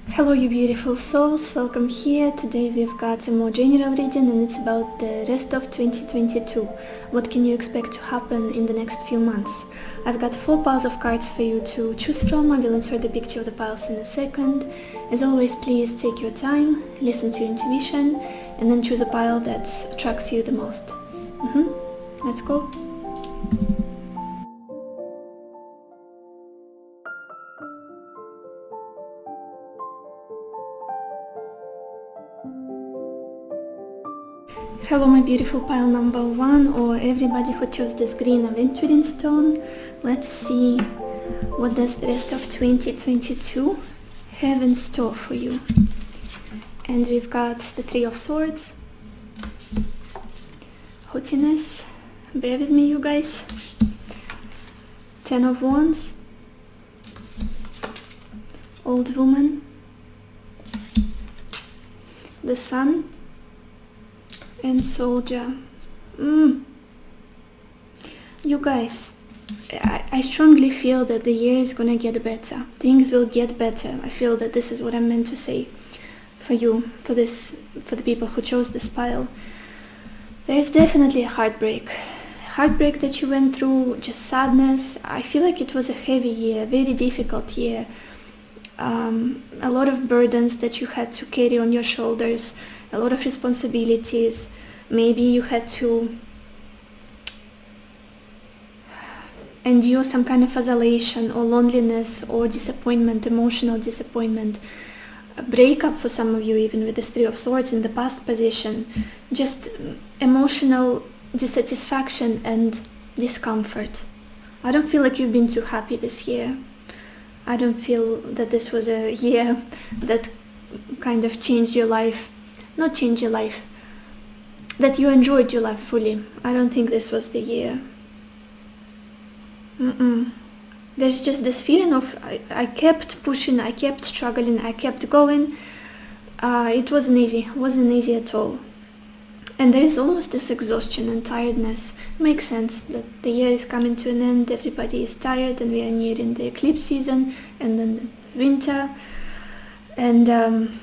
Hello you beautiful souls, welcome here. Today we've got a more general reading and it's about the rest of 2022. What can you expect to happen in the next few months? I've got 4 piles of cards for you to choose from. I will insert the picture of the piles in a second. As always, please take your time, listen to your intuition, and then choose a pile that attracts you the most. Let's go. Hello my beautiful pile number 1, or everybody who chose this green aventurine stone. Let's see what does the rest of 2022 have in store for you. And we've got the 3 of Swords, haughtiness, bear with me you guys, 10 of Wands, old woman, the Sun, and Soldier. You guys, I strongly feel that the year is gonna get better. Things will get better. I feel that this is what I'm meant to say for you, for the people who chose this pile. There's definitely a heartbreak that you went through, just sadness. I feel like it was a heavy year, very difficult year. A lot of burdens that you had to carry on your shoulders, a lot of responsibilities. Maybe you had to endure some kind of isolation or loneliness or disappointment, emotional disappointment, a breakup for some of you, even with the 3 of Swords in the past position, just emotional dissatisfaction and discomfort. I don't feel like you've been too happy this year. I don't feel that this was a year that kind of changed your life. Not change your life, that you enjoyed your life fully. I don't think this was the year. There's just this feeling of I kept pushing, I kept struggling, I kept going. It wasn't easy at all. And there is almost this exhaustion and tiredness. Makes sense that the year is coming to an end, everybody is tired, and we are nearing the eclipse season and then winter. And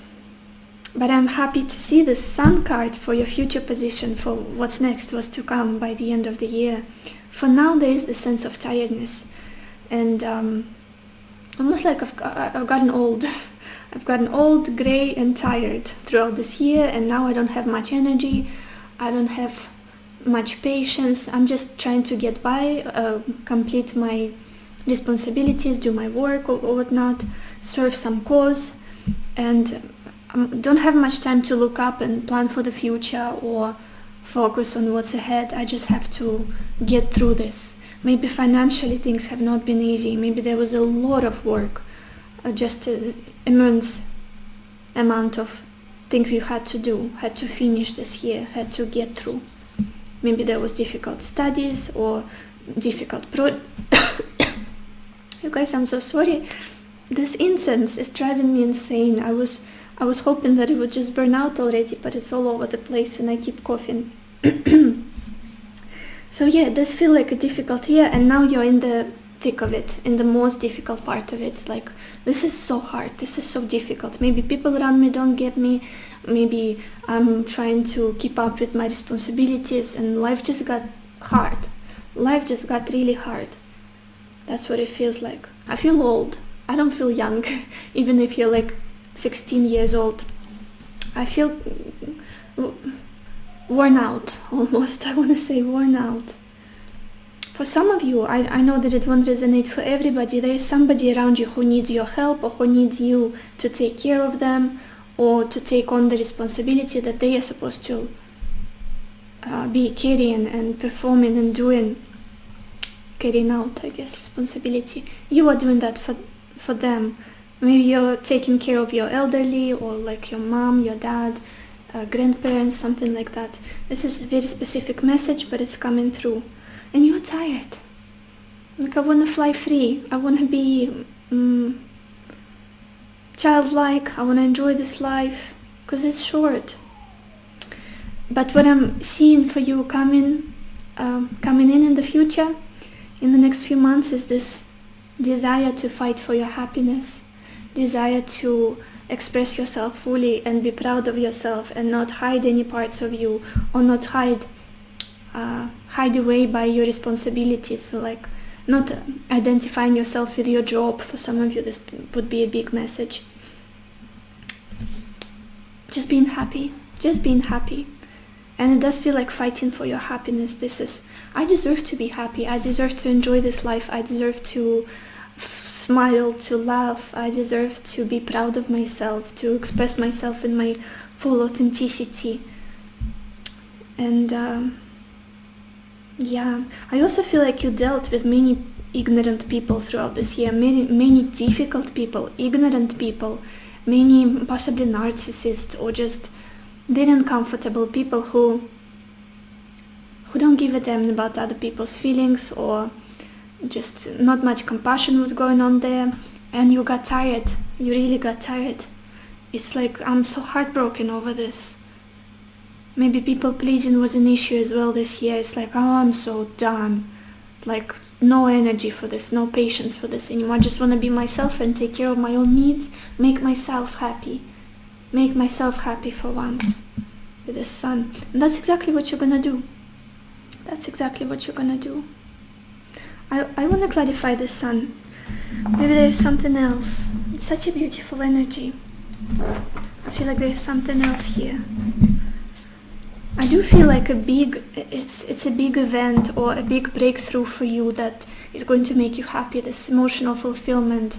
but I'm happy to see the Sun card for your future position, for what's next, what's to come by the end of the year. For now, there is the sense of tiredness, and almost like I've gotten old. I've gotten old, grey, and tired throughout this year, and now I don't have much energy. I don't have much patience. I'm just trying to get by, complete my responsibilities, do my work or whatnot, serve some cause, and don't have much time to look up and plan for the future or focus on what's ahead. I just have to get through this. Maybe financially things have not been easy. Maybe there was a lot of work, just an immense amount of things you had to do, had to finish this year, had to get through. Maybe there was difficult studies or difficult You guys, I'm so sorry. This incense is driving me insane. I was hoping that it would just burn out already, but it's all over the place and I keep coughing. So yeah, it does feel like a difficult year, and now you're in the thick of it, in the most difficult part of it. Like, this is so hard, this is so difficult. Maybe people around me don't get me. Maybe I'm trying to keep up with my responsibilities and life just got hard. Life just got really hard. That's what it feels like. I feel old. I don't feel young, even if you're like 16 years old. I feel worn out, almost. I want to say worn out. For some of you, I know that it won't resonate for everybody. There is somebody around you who needs your help, or who needs you to take care of them, or to take on the responsibility that they are supposed to be carrying and performing and doing, carrying out, I guess, responsibility. You are doing that for them. Maybe you're taking care of your elderly, or like your mom, your dad, grandparents, something like that. This is a very specific message, but it's coming through. And you're tired. Like, I want to fly free. I want to be childlike. I want to enjoy this life because it's short. But what I'm seeing for you coming in the future, in the next few months, is this desire to fight for your happiness, desire to express yourself fully and be proud of yourself and not hide any parts of you, or not hide away by your responsibilities. So like not identifying yourself with your job. For some of you this would be a big message. Just being happy. And it does feel like fighting for your happiness. This is, I deserve to be happy. I deserve to enjoy this life. I deserve to smile, to laugh. I deserve to be proud of myself, to express myself in my full authenticity. And I also feel like you dealt with many ignorant people throughout this year, many difficult people, ignorant people, many possibly narcissists, or just very uncomfortable people who don't give a damn about other people's feelings, or just not much compassion was going on there, and you got tired. You really got tired. It's like, I'm so heartbroken over this. Maybe people pleasing was an issue as well this year. It's like, oh, I'm so done. Like, no energy for this, no patience for this anymore. I just want to be myself and take care of my own needs, make myself happy. Make myself happy for once with the sun. And that's exactly what you're gonna do. That's exactly what you're gonna do. I want to clarify the sun. Maybe there's something else. It's such a beautiful energy. I feel like there's something else here. I do feel like it's a big event or a big breakthrough for you that is going to make you happy, this emotional fulfillment.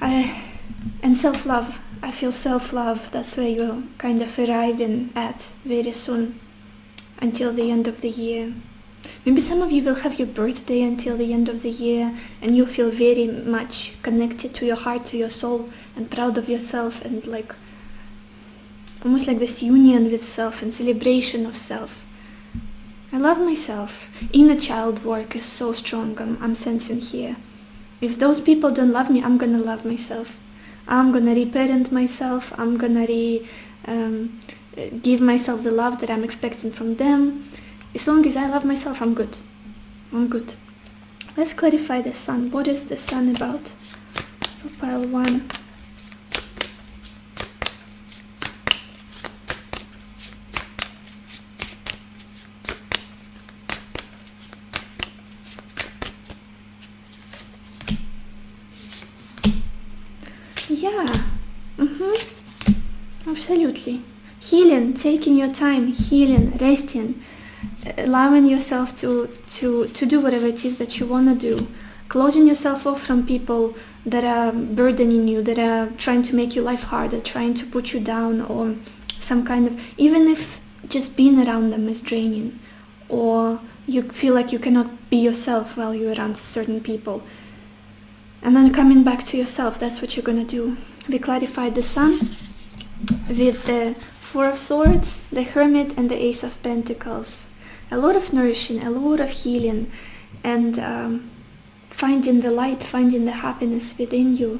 And self-love. I feel self-love. That's where you're kind of arriving at very soon, until the end of the year. Maybe some of you will have your birthday until the end of the year, and you'll feel very much connected to your heart, to your soul, and proud of yourself, and like almost like this union with self and celebration of self. I love myself. Inner child work is so strong, I'm sensing here. If those people don't love me, I'm gonna love myself. I'm gonna reparent myself. I'm gonna give myself the love that I'm expecting from them. As long as I love myself, I'm good. I'm good. Let's clarify the sun. What is the sun about? For pile 1. Yeah, absolutely. Healing, taking your time, healing, resting, allowing yourself to do whatever it is that you want to do, closing yourself off from people that are burdening you, that are trying to make your life harder, trying to put you down, or some kind of, even if just being around them is draining, or you feel like you cannot be yourself while you're around certain people. And then coming back to yourself, that's what you're gonna do. We clarified the sun with the 4 of Swords, the Hermit, and the Ace of Pentacles. A lot of nourishing, a lot of healing, and finding the light, finding the happiness within you,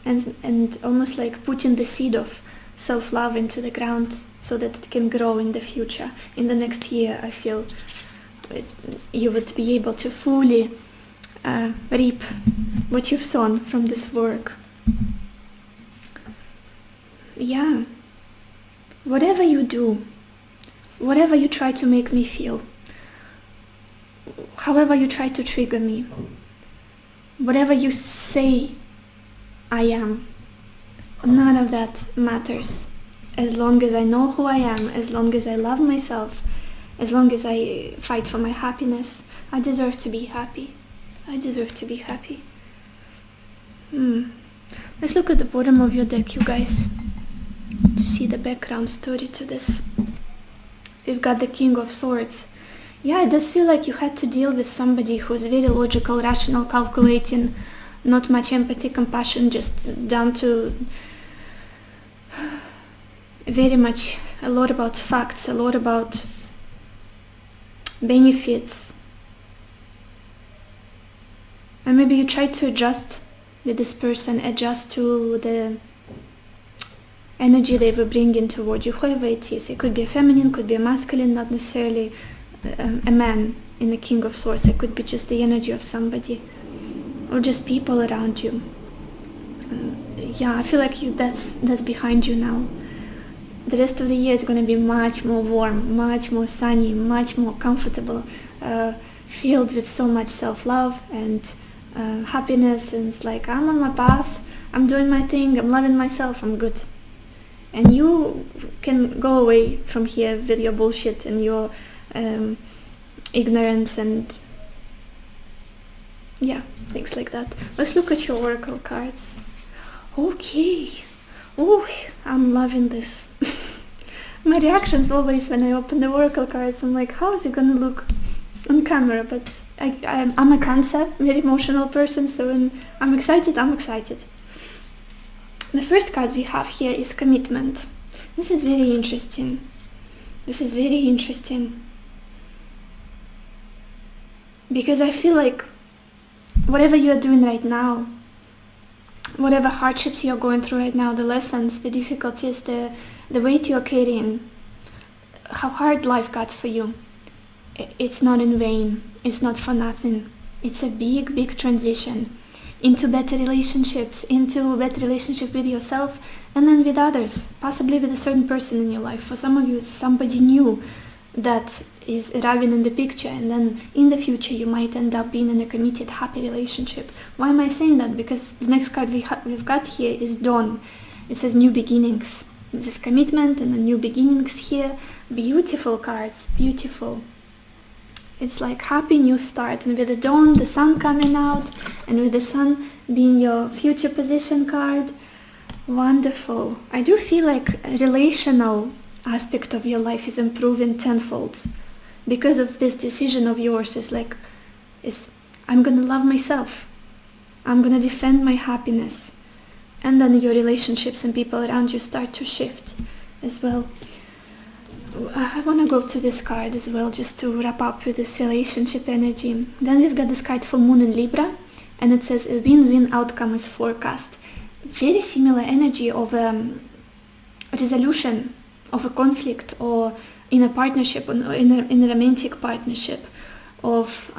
and almost like putting the seed of self-love into the ground so that it can grow in the future. In the next year, I feel you would be able to fully reap what you've sown from this work. Yeah. Whatever you do, whatever you try to make me feel, however you try to trigger me, whatever you say I am, none of that matters. As long as I know who I am, as long as I love myself, as long as I fight for my happiness, I deserve to be happy. I deserve to be happy. Let's look at the bottom of your deck, you guys, to see the background story to this. We've got the King of Swords. Yeah, it does feel like you had to deal with somebody who's very logical, rational, calculating, not much empathy, compassion, just down to very much a lot about facts, a lot about benefits. And maybe you try to adjust with this person, adjust to the energy they were bringing towards you, whoever it is. It could be a feminine, could be a masculine, not necessarily a man in the King of Swords. It could be just the energy of somebody. or just people around you. I feel like that's behind you now. The rest of the year is going to be much more warm, much more sunny, much more comfortable, filled with so much self-love and happiness. And it's like, I'm on my path, I'm doing my thing, I'm loving myself, I'm good. And you can go away from here with your bullshit and your ignorance and things like that. Let's look at your oracle cards. Okay. Oh, I'm loving this. My reactions always when I open the oracle cards, I'm like, how is it gonna look on camera? But I'm a Cancer, very emotional person, so when I'm excited, I'm excited. The first card we have here is commitment. This is very interesting. Because I feel like whatever you are doing right now, whatever hardships you're going through right now, the lessons, the difficulties, the weight you're carrying, how hard life got for you, it's not in vain, it's not for nothing. It's a big transition into better relationships, into a better relationship with yourself and then with others, possibly with a certain person in your life. For some of you, it's somebody new that is arriving in the picture, and then in the future you might end up being in a committed, happy relationship. Why am I saying that? Because the next card we've got here is Dawn. It says new beginnings. This commitment and the new beginnings here. Beautiful cards, beautiful. It's like happy new start, and with the dawn, the sun coming out, and with the sun being your future position card. Wonderful. I do feel like a relational aspect of your life is improving tenfold because of this decision of yours. I'm gonna love myself, I'm gonna defend my happiness, and then your relationships and people around you start to shift as well. I want to go to this card as well, just to wrap up with this relationship energy. Then we've got this card for Moon in Libra, and it says a win-win outcome is forecast. Very similar energy of a resolution of a conflict, or in a partnership, or in a romantic partnership, of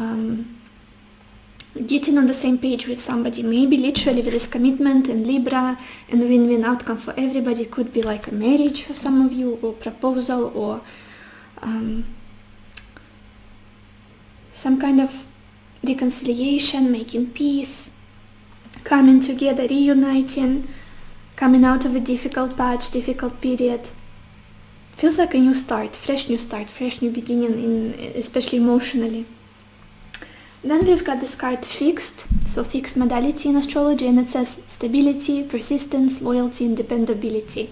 getting on the same page with somebody, maybe literally with this commitment and Libra, and win-win outcome for everybody. Could be like a marriage for some of you, or proposal, or some kind of reconciliation, making peace, coming together, reuniting, coming out of a difficult patch, difficult period. Feels like a new start, fresh new beginning, especially emotionally. Then we've got this card fixed, so fixed modality in astrology, and it says stability, persistence, loyalty, and dependability.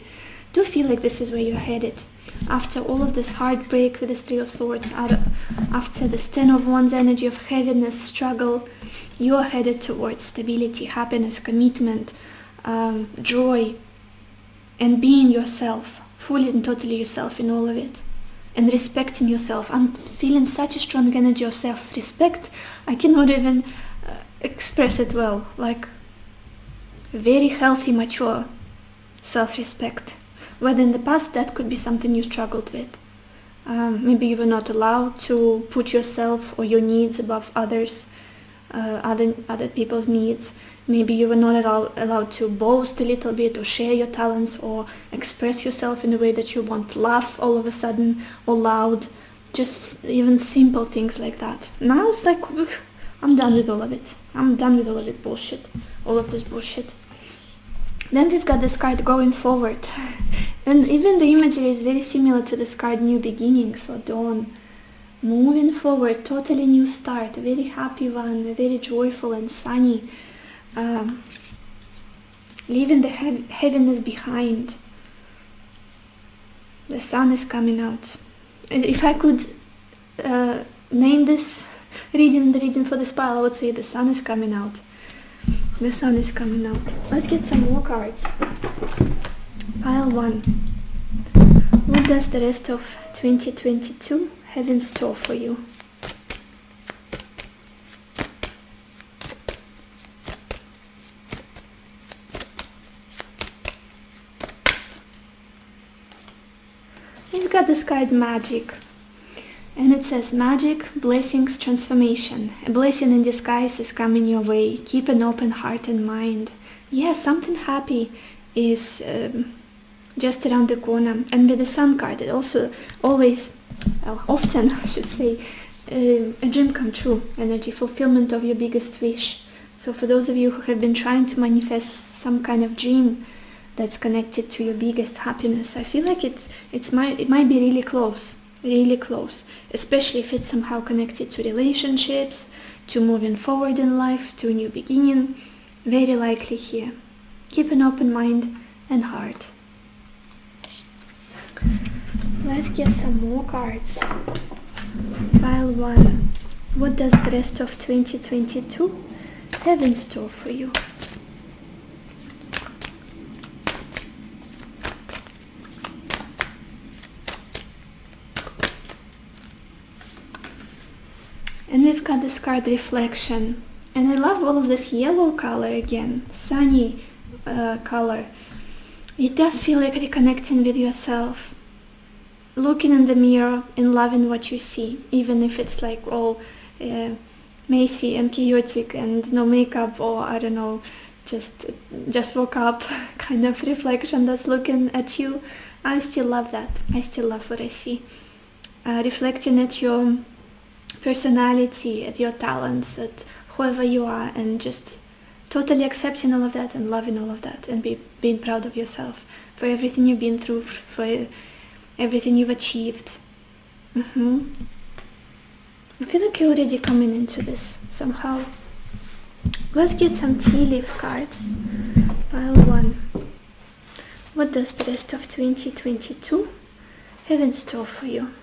Do feel like this is where you're headed. After all of this heartbreak with this Three of Swords, after this Ten of Wands energy of heaviness, struggle, you're headed towards stability, happiness, commitment, joy, and being yourself, fully and totally yourself in all of it. And respecting yourself. I'm feeling such a strong energy of self-respect. I cannot even express it well. Like very healthy, mature self-respect. Whether in the past that could be something you struggled with. Maybe you were not allowed to put yourself or your needs above others, other people's needs. Maybe you were not allowed to boast a little bit, or share your talents, or express yourself in a way that you want, laugh all of a sudden, or loud, just even simple things like that. Now it's like, I'm done with all of it. I'm done with all of it bullshit. All of this bullshit. Then we've got this card going forward. And even the imagery is very similar to this card New Beginnings, or Dawn. Moving forward, totally new start, a very happy one, very joyful and sunny. Leaving the heaviness behind. The sun is coming out. If I could name this reading, the reading for this pile, I would say the sun is coming out. The sun is coming out. Let's get some more cards. Pile 1. What does the rest of 2022 have in store for you? We've got this card Magic. And it says magic, blessings, transformation. A blessing in disguise is coming your way. Keep an open heart and mind. Yeah, something happy is just around the corner. And with the Sun card, it also always, well, often I should say, a dream come true energy, fulfillment of your biggest wish. So for those of you who have been trying to manifest some kind of dream that's connected to your biggest happiness, I feel like it might be really close, especially if it's somehow connected to relationships, to moving forward in life, to a new beginning. Very likely here. Keep an open mind and heart. Let's get some more cards. Pile 1. What does the rest of 2022 have in store for you? And we've got this card reflection. And I love all of this yellow color again, sunny color. It does feel like reconnecting with yourself, looking in the mirror and loving what you see, even if it's like all messy and chaotic and no makeup, or I don't know, just woke up kind of reflection that's looking at you. I still love that. I still love what I see. Reflecting at your personality, at your talents, at whoever you are, and just totally accepting all of that and loving all of that, and being proud of yourself for everything you've been through, for everything you've achieved. I feel like you're already coming into this somehow. Let's get some tea leaf cards. Pile 1. What does the rest of 2022 have in store for you?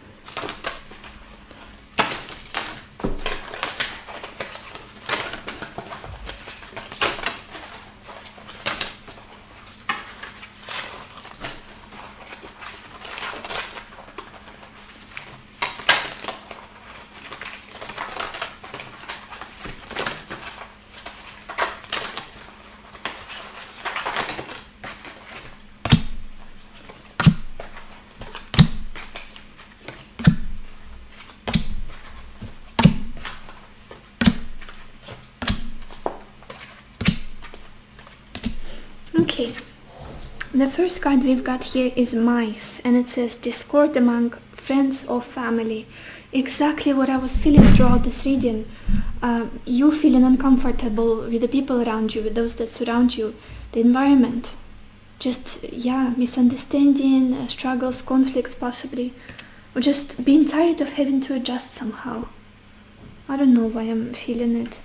Okay, the first card we've got here is mice, and it says discord among friends or family. Exactly what I was feeling throughout this reading. You feeling uncomfortable with the people around you, with those that surround you, the environment. Just, misunderstanding, struggles, conflicts possibly, or just being tired of having to adjust somehow. I don't know why I'm feeling it.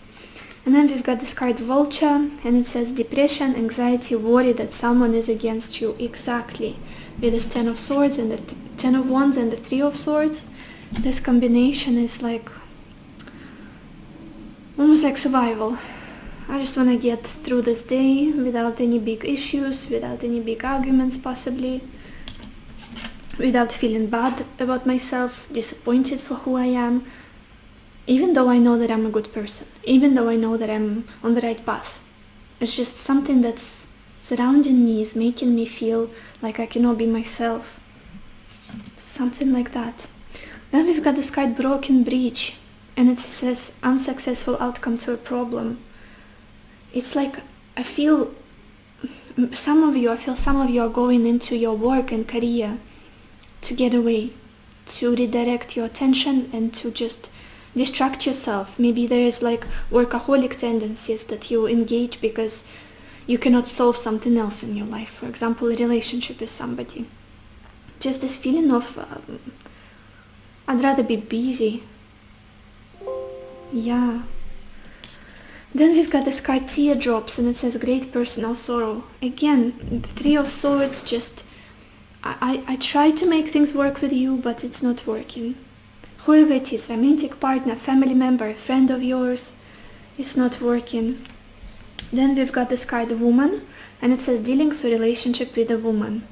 And then we've got this card vulture, and it says depression, anxiety, worry that someone is against you. Exactly. With this 10 of swords and the 10 of wands and the 3 of swords, this combination is like almost like survival. I just want to get through this day without any big issues, without any big arguments possibly, without feeling bad about myself, disappointed for who I am. Even though I know that I'm a good person, even though I know that I'm on the right path. It's just something that's surrounding me, is making me feel like I cannot be myself. Something like that. Then we've got this card broken bridge, and it says unsuccessful outcome to a problem. It's like I feel some of you are going into your work and career to get away, to redirect your attention and to just distract yourself. Maybe there is like workaholic tendencies that you engage because you cannot solve something else in your life. For example, a relationship with somebody. Just this feeling of I'd rather be busy. Yeah. Then we've got this card teardrops, and it says great personal sorrow. Again, 3 of swords, just I try to make things work with you, but it's not working. Whoever it is, romantic partner, family member, friend of yours, it's not working. Then we've got this card woman, and it says dealings or relationship with a woman.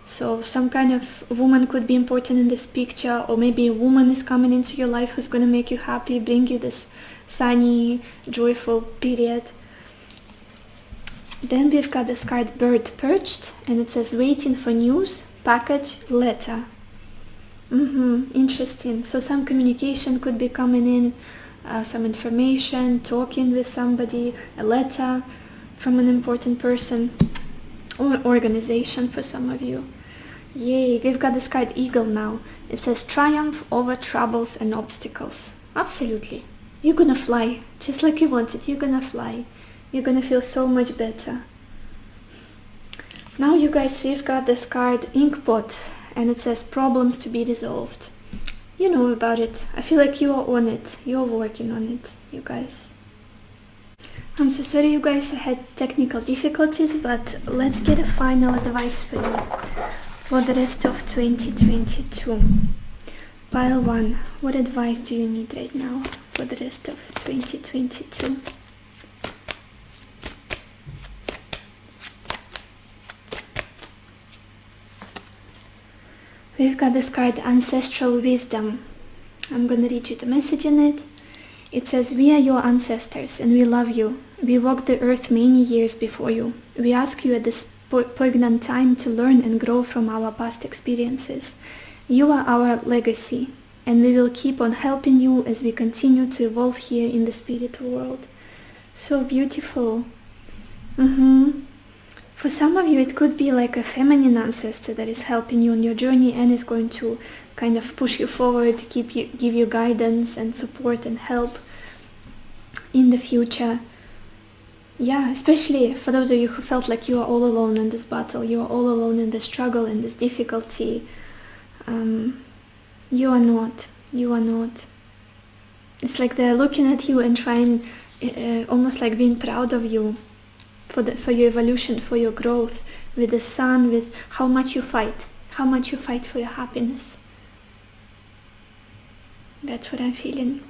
So some kind of woman could be important in this picture, or maybe a woman is coming into your life who's going to make you happy, bring you this sunny, joyful period. Then we've got this card bird perched, and it says waiting for news, package, letter. Interesting. So some communication could be coming in, some information, talking with somebody, a letter from an important person, or organization for some of you. Yay, we've got this card Eagle now. It says triumph over troubles and obstacles. Absolutely. You're gonna fly, just like you wanted. You're gonna fly. You're gonna feel so much better. Now you guys, we've got this card Inkpot, and it says problems to be resolved. You know about it. I feel like you are on it. You're working on it, you guys. I'm so sorry, you guys, I had technical difficulties, but let's get a final advice for you for the rest of 2022. Pile 1, what advice do you need right now for the rest of 2022? We've got this card Ancestral Wisdom. I'm gonna read you the message in it. It says, we are your ancestors and we love you. We walked the earth many years before you. We ask you at this poignant time to learn and grow from our past experiences. You are our legacy, and we will keep on helping you as we continue to evolve here in the spirit world. So beautiful. For some of you, it could be like a feminine ancestor that is helping you on your journey and is going to kind of push you forward, give you guidance and support and help in the future. Yeah, especially for those of you who felt like you are all alone in this battle, you are all alone in this struggle, in this difficulty. You are not. You are not. It's like they're looking at you and trying, almost like being proud of you for your evolution, for your growth with the sun, with how much you fight for your happiness. That's what I'm feeling.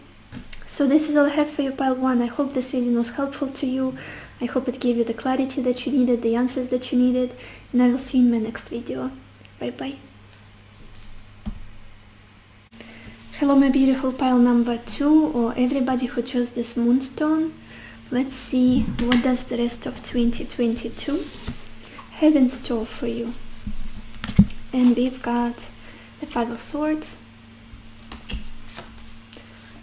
So this is all I have for you, pile 1. I hope this reading was helpful to you. I hope it gave you the clarity that you needed, the answers that you needed, and I will see you in my next video. Bye bye. Hello my beautiful pile number 2, or everybody who chose this moonstone. Let's see what does the rest of 2022 have in store for you. And we've got the 5 of Swords,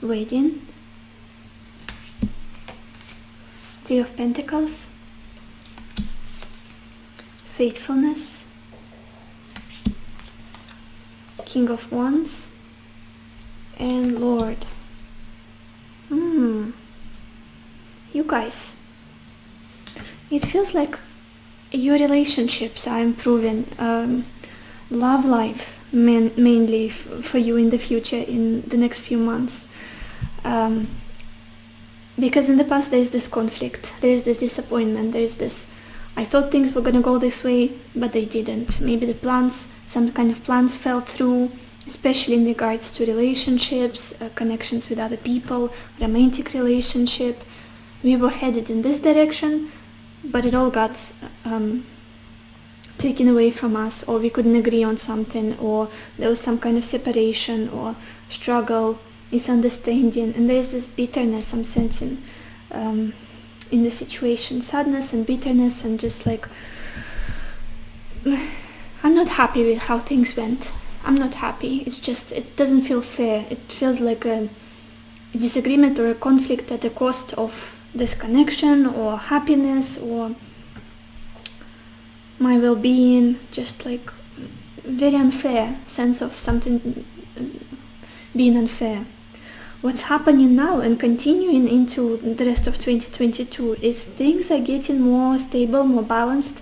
Wedding, 3 of Pentacles, Faithfulness, King of Wands, and Lord. You guys, it feels like your relationships are improving, love life mainly for you in the future, in the next few months, because in the past there's this conflict, there's this disappointment, there's this, I thought things were gonna go this way but they didn't. Maybe the plans, some kind of plans fell through, especially in regards to relationships, connections with other people, romantic relationship. We were headed in this direction, but it all got taken away from us, or we couldn't agree on something, or there was some kind of separation or struggle, misunderstanding, and there's this bitterness I'm sensing in the situation, sadness and bitterness, and just like, I'm not happy with how things went. I'm not happy. It's just, it doesn't feel fair. It feels like a disagreement or a conflict at the cost of this connection or happiness or my well-being, just like very unfair sense of something being unfair. What's happening now and continuing into the rest of 2022 is things are getting more stable, more balanced.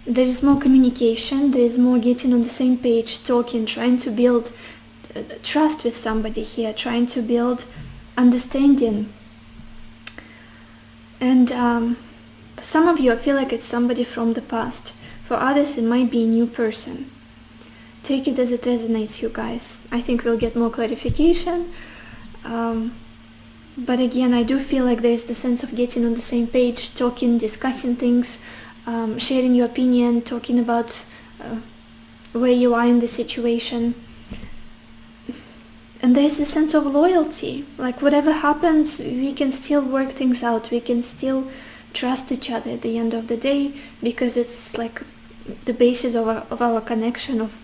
There is more communication, there is more getting on the same page, talking, trying to build trust with somebody here, trying to build understanding. And for some of you, I feel like it's somebody from the past. For others, it might be a new person. Take it as it resonates, you guys. I think we'll get more clarification. But again, I do feel like there's the sense of getting on the same page, talking, discussing things, sharing your opinion, talking about where you are in the situation. And there's this sense of loyalty, like whatever happens, we can still work things out, we can still trust each other at the end of the day, because it's like the basis of our connection, of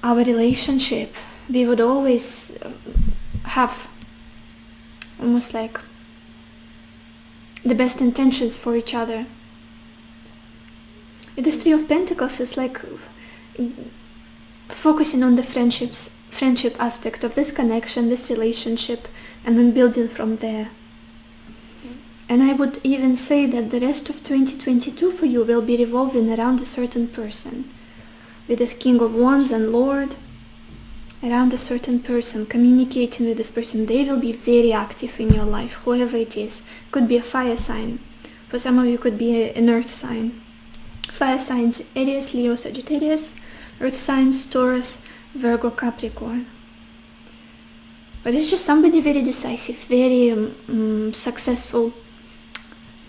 our relationship, we would always have almost like the best intentions for each other. With this Three of Pentacles, it's like focusing on the friendship aspect of this connection, this relationship, and then building from there. And I would even say that the rest of 2022 for you will be revolving around a certain person. With this King of Wands and Lord, around a certain person, communicating with this person. They will be very active in your life, whoever it is. Could be a fire sign. For some of you could be an earth sign. Fire signs: Aries, Leo, Sagittarius. Earth signs: Taurus, Virgo, Capricorn. But it's just somebody very decisive, very successful.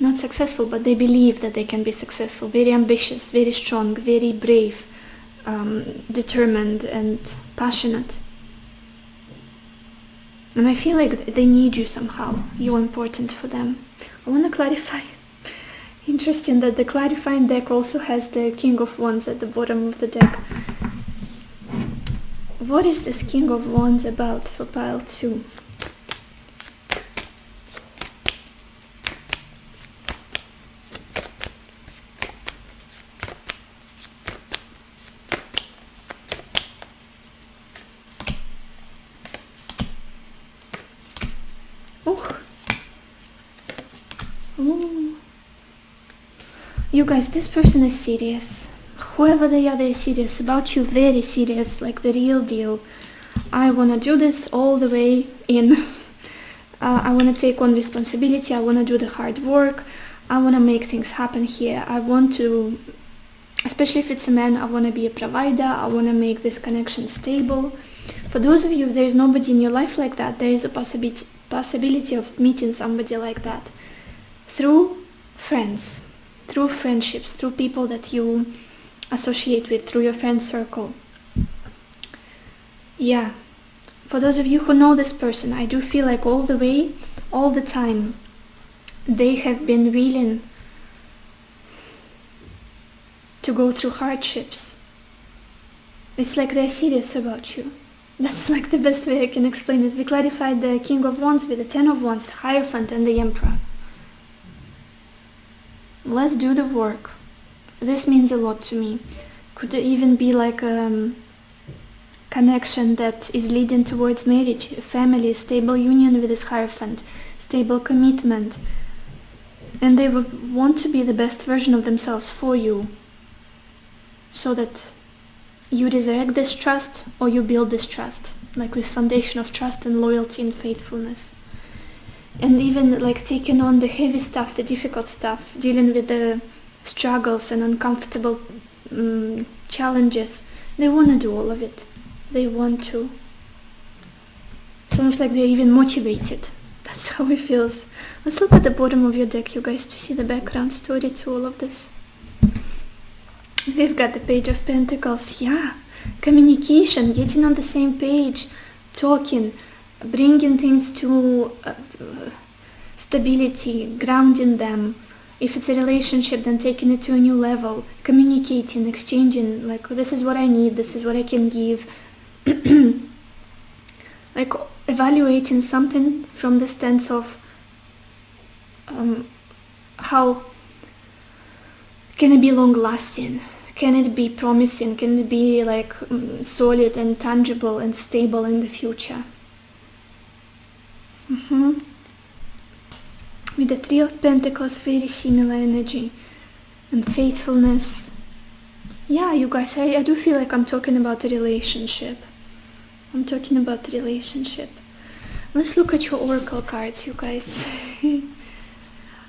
Not successful, but they believe that they can be successful. Very ambitious, very strong, very brave, determined and passionate. And I feel like they need you somehow. You're important for them. I want to clarify. Interesting that the clarifying deck also has the King of Wands at the bottom of the deck. What is this King of Wands about for pile 2? You guys, this person is serious. Whoever they are, they're serious about you, very serious, like the real deal. I want to do this all the way in. I want to take on responsibility. I want to do the hard work. I want to make things happen here. I want to, especially if it's a man, I want to be a provider. I want to make this connection stable. For those of you, if there's nobody in your life like that, there is a possibility of meeting somebody like that through friends, through friendships, through people that you associate with, through your friend circle. Yeah, for those of you who know this person, I do feel like all the way, all the time, they have been willing to go through hardships. It's like they're serious about you. That's like the best way I can explain it. We clarified the King of Wands with the Ten of Wands, the Hierophant and the Emperor. Let's do the work. This means a lot to me. Could even be like a connection that is leading towards marriage, family, stable union with this Hierophant, stable commitment. And they would want to be the best version of themselves for you, so that you resurrect this trust or you build this trust, like this foundation of trust and loyalty and faithfulness. And even like taking on the heavy stuff, the difficult stuff, dealing with the struggles and uncomfortable challenges. They want to do all of it. They want to. It's almost like they're even motivated. That's how it feels. Let's look at the bottom of your deck, you guys, to see the background story to all of this. We've got the Page of Pentacles. Yeah, communication, getting on the same page, talking, bringing things to stability, grounding them. If it's a relationship, then taking it to a new level, communicating, exchanging, like, this is what I need, this is what I can give. Like evaluating something from the stance of how can it be long lasting, can it be promising, can it be like solid and tangible and stable in the future. With the Three of Pentacles, very similar energy and faithfulness. Yeah, you guys, I do feel like I'm talking about a relationship. I'm talking about a relationship. Let's look at your oracle cards, you guys.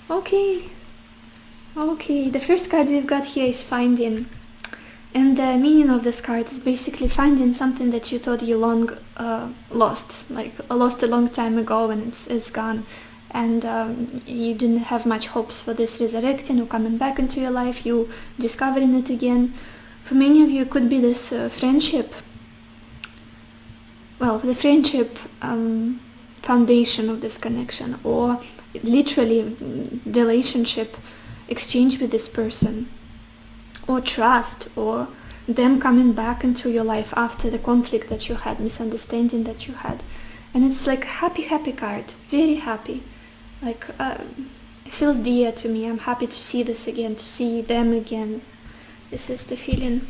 Okay, the first card we've got here is finding. And the meaning of this card is basically finding something that you thought you long lost. Like lost a long time ago and it's gone. And you didn't have much hopes for this resurrecting or coming back into your life, you discovering it again. For many of you, it could be this friendship. Well, the friendship foundation of this connection, or literally relationship exchange with this person, or trust, or them coming back into your life after the conflict that you had, misunderstanding that you had. And it's like happy card, very happy. Like it feels dear to me. I'm happy to see this again, to see them again. This is the feeling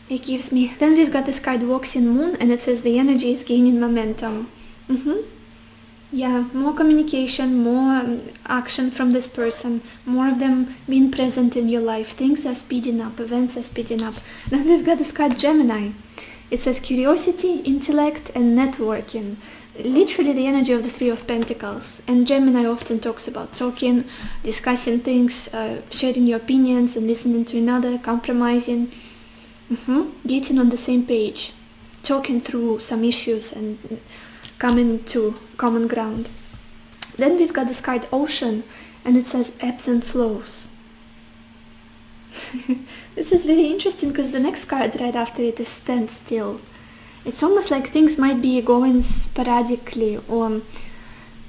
it gives me. Then we've got this card Waxing Moon, and it says the energy is gaining momentum. Yeah, more communication, more action from this person, more of them being present in your life. Things are speeding up, events are speeding up. Then we've got this card Gemini. It says curiosity, intellect, and networking. Literally the energy of the Three of Pentacles. And Gemini often talks about talking, discussing things, sharing your opinions and listening to another, compromising, getting on the same page, talking through some issues and coming to common ground. Then we've got this card Ocean, and it says ebbs and flows. This is very interesting because the next card right after it is Stand Still. It's almost like things might be going sporadically, or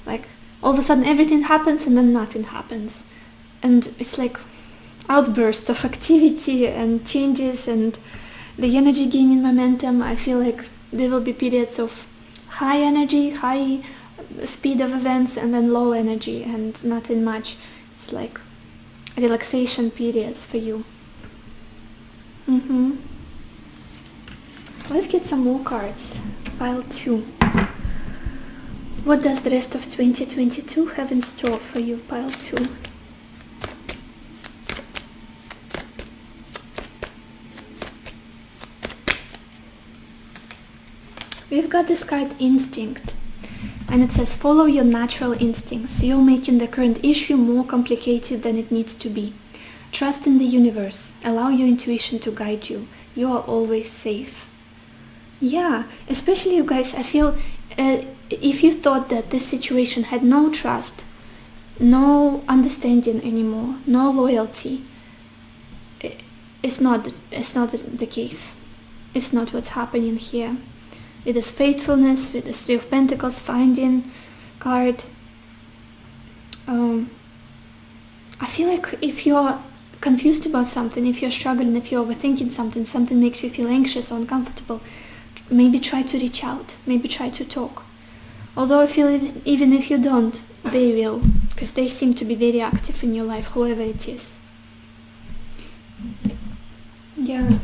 like all of a sudden everything happens and then nothing happens. And it's like outburst of activity and changes and the energy gaining momentum. I feel like there will be periods of high energy, high speed of events, and then low energy and nothing much. It's like relaxation periods for you. Let's get some more cards. Pile 2. What does the rest of 2022 have in store for you? Pile 2. We've got this card Instinct, and it says follow your natural instincts. You're making the current issue more complicated than it needs to be. Trust in the universe. Allow your intuition to guide you. You are always safe. Yeah, especially you guys, I feel if you thought that this situation had no trust, no understanding anymore, no loyalty, it's not the case. It's not what's happening here. With this faithfulness, with this Three of Pentacles finding card, I feel like if you're confused about something, if you're struggling, if you're overthinking something makes you feel anxious or uncomfortable, maybe try to reach out, maybe try to talk. Although I feel even if you don't, they will, because they seem to be very active in your life, whoever it is. Yeah.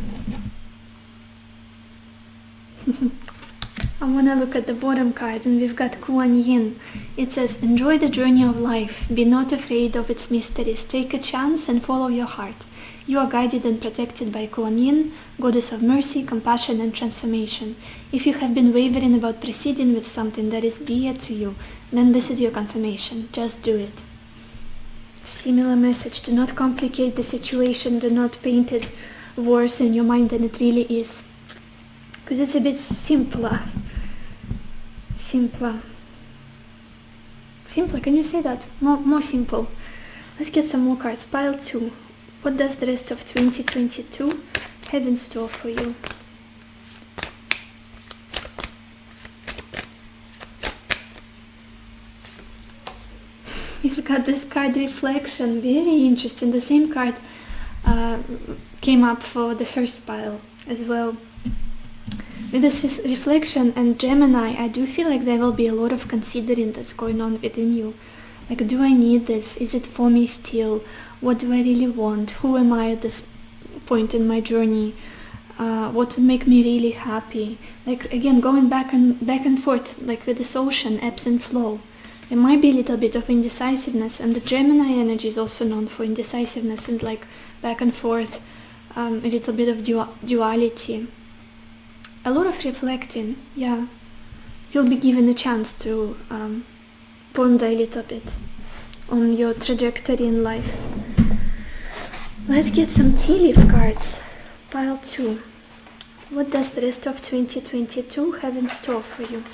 I want to look at the bottom card, and we've got Kuan Yin. It says, enjoy the journey of life. Be not afraid of its mysteries. Take a chance and follow your heart. You are guided and protected by Kuan Yin, goddess of mercy, compassion, and transformation. If you have been wavering about proceeding with something that is dear to you, then this is your confirmation. Just do it. Similar message. Do not complicate the situation. Do not paint it worse in your mind than it really is. Because it's a bit simpler. Simpler, can you say that? More simple. Let's get some more cards. Pile 2. What does the rest of 2022 have in store for you? You've got this card Reflection. Very interesting. The same card came up for the first pile as well. With this Reflection and Gemini, I do feel like there will be a lot of considering that's going on within you. Like, do I need this? Is it for me still? What do I really want? Who am I at this point in my journey? What would make me really happy? Like, again, going back and forth, like with this ocean, ebbs and flow. There might be a little bit of indecisiveness, and the Gemini energy is also known for indecisiveness and like back and forth, a little bit of duality. A lot of reflecting, yeah. You'll be given a chance to ponder a little bit on your trajectory in life. Let's get some tea leaf cards. Pile 2. What does the rest of 2022 have in store for you?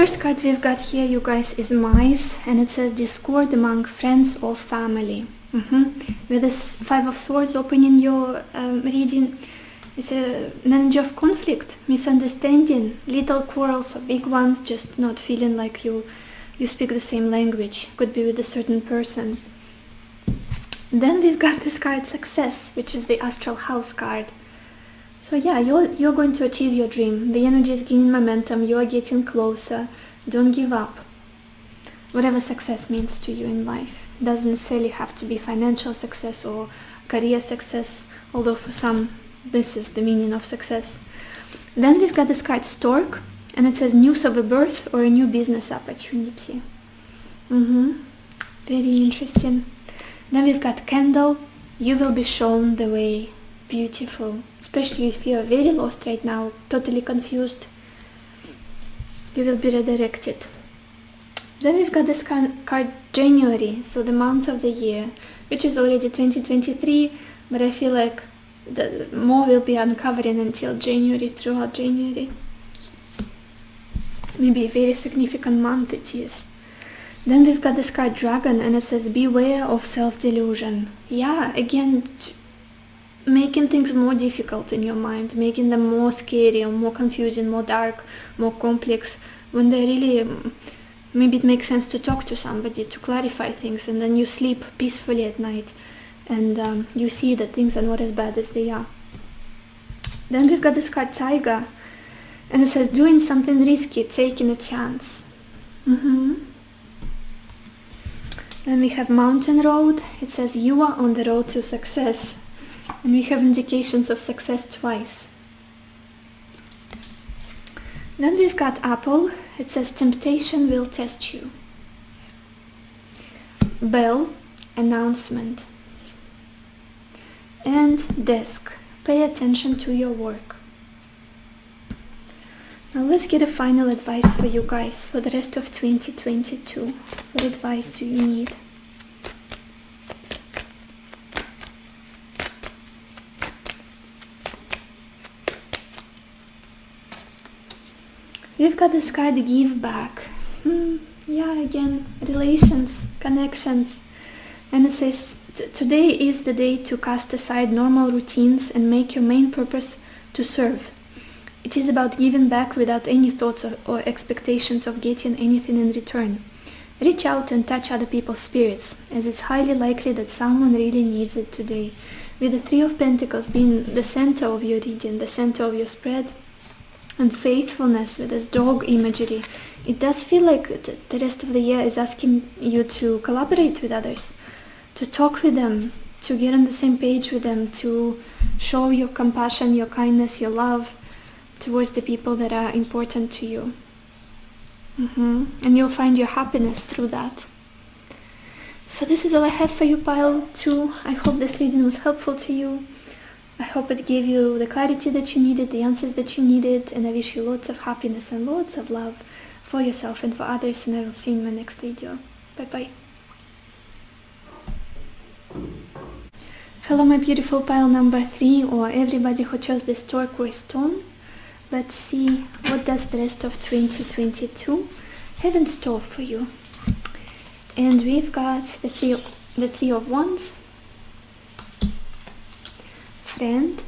first card we've got here, you guys, is mice, and it says discord among friends or family. With this Five of Swords opening your reading, it's an energy of conflict, misunderstanding, little quarrels or big ones, just not feeling like you speak the same language. Could be with a certain person. Then we've got this card Success, which is the Astral House card. So yeah, you're going to achieve your dream. The energy is gaining momentum. You are getting closer. Don't give up. Whatever success means to you in life. Doesn't necessarily have to be financial success or career success, although for some this is the meaning of success. Then we've got this card Stork, and it says news of a birth or a new business opportunity. Very interesting. Then we've got Candle. You will be shown the way. Beautiful. Especially if you are very lost right now, totally confused. You will be redirected. Then we've got this card January, so the month of the year, which is already 2023, but I feel like the more will be uncovering until January, throughout January. Maybe a very significant month it is. Then we've got this card Dragon, and it says beware of self-delusion. Yeah, again, making things more difficult in your mind, making them more scary or more confusing, more dark, more complex, when they really, maybe it makes sense to talk to somebody to clarify things, and then you sleep peacefully at night, and you see that things are not as bad as they are. Then we've got this card Tiger, and it says doing something risky, taking a chance. Then we have Mountain Road. It says you are on the road to success, and we have indications of success twice. Then we've got Apple. It says temptation will test you. Bell, announcement. And Desk, pay attention to your work. Now let's get a final advice for you guys for the rest of 2022. What advice do you need? We've got this card Give Back. Yeah, again, relations, connections. And it says, today is the day to cast aside normal routines and make your main purpose to serve. It is about giving back without any thoughts or expectations of getting anything in return. Reach out and touch other people's spirits, as it's highly likely that someone really needs it today. With the Three of Pentacles being the center of your reading, the center of your spread, and faithfulness with this dog imagery, it does feel like the rest of the year is asking you to collaborate with others, to talk with them, to get on the same page with them, to show your compassion, your kindness, your love towards the people that are important to you. And you'll find your happiness through that. So this is all I have for you, pile 2. I hope this reading was helpful to you. I hope it gave you the clarity that you needed, the answers that you needed, and I wish you lots of happiness and lots of love for yourself and for others, and I will see you in my next video. Bye bye. Hello my beautiful pile number 3, or everybody who chose this turquoise stone. Let's see what does the rest of 2022 have in store for you. And we've got the three of Wands, Friend,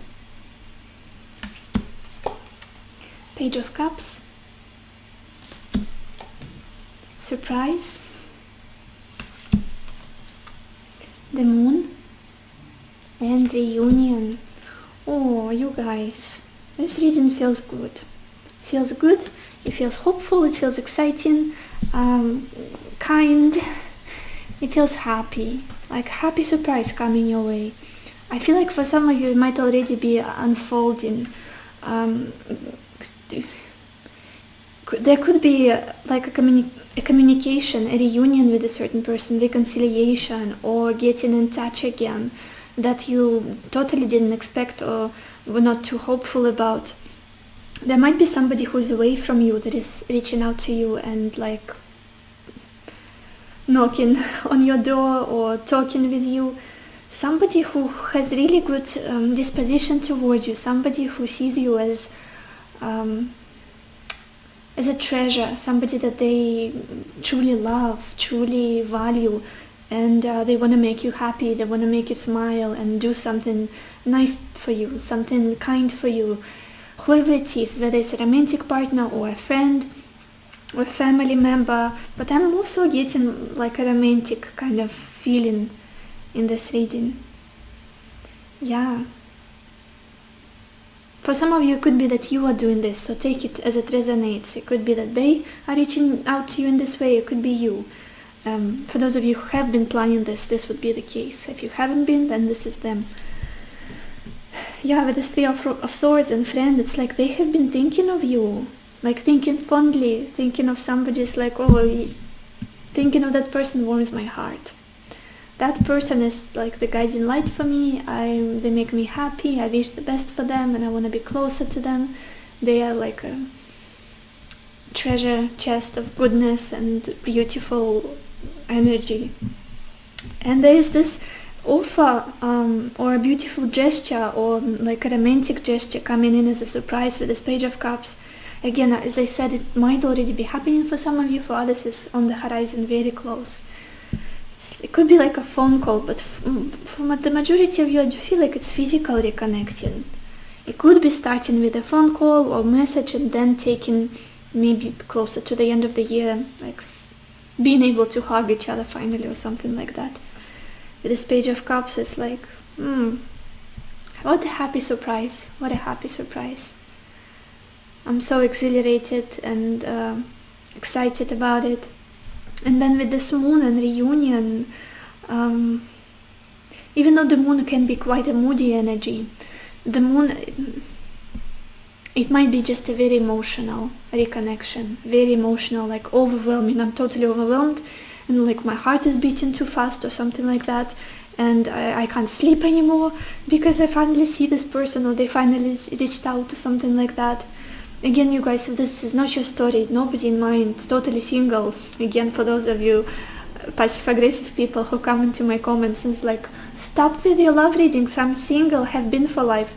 Page of Cups, Surprise, the Moon, and Reunion. Oh, you guys. This reading feels good. Feels good, it feels hopeful, it feels exciting, kind, it feels happy, like happy surprise coming your way. I feel like for some of you it might already be unfolding. There could be like a communication, a reunion with a certain person, reconciliation, or getting in touch again that you totally didn't expect or were not too hopeful about. There might be somebody who's away from you that is reaching out to you and like knocking on your door or talking with you. Somebody who has really good disposition towards you, somebody who sees you as as a treasure, somebody that they truly love, truly value, and they want to make you happy, they want to make you smile and do something nice for you, something kind for you, whoever it is, whether it's a romantic partner or a friend or a family member. But I'm also getting like a romantic kind of feeling in this reading. Yeah. For some of you, it could be that you are doing this, so take it as it resonates. It could be that they are reaching out to you in this way. It could be you. For those of you who have been planning this would be the case. If you haven't been, then this is them. Yeah, with this Three of Swords and friend, it's like they have been thinking of you, like thinking fondly, thinking of somebody's like, oh, thinking of that person warms my heart. That person is like the guiding light for me. They make me happy. I wish the best for them, and I want to be closer to them. They are like a treasure chest of goodness and beautiful energy. And there is this offer or a beautiful gesture or like a romantic gesture coming in as a surprise with this Page of Cups. Again, as I said, it might already be happening for some of you. For others, it's on the horizon, very close. It could be like a phone call, but for the majority of you, I do feel like it's physical reconnecting. It could be starting with a phone call or message and then taking maybe closer to the end of the year, like being able to hug each other finally or something like that. With this Page of Cups, it's like, what a happy surprise. What a happy surprise. I'm so exhilarated and excited about it. And then with this moon and reunion, even though the moon can be quite a moody energy, the moon, it might be just a very emotional reconnection, very emotional, like overwhelming. I'm totally overwhelmed and like my heart is beating too fast or something like that, and I can't sleep anymore because I finally see this person or they finally reached out or something like that. Again, you guys, if this is not your story, nobody in mind, totally single. Again, for those of you passive-aggressive people who come into my comments and it's like, stop with your love readings, I'm single, have been for life.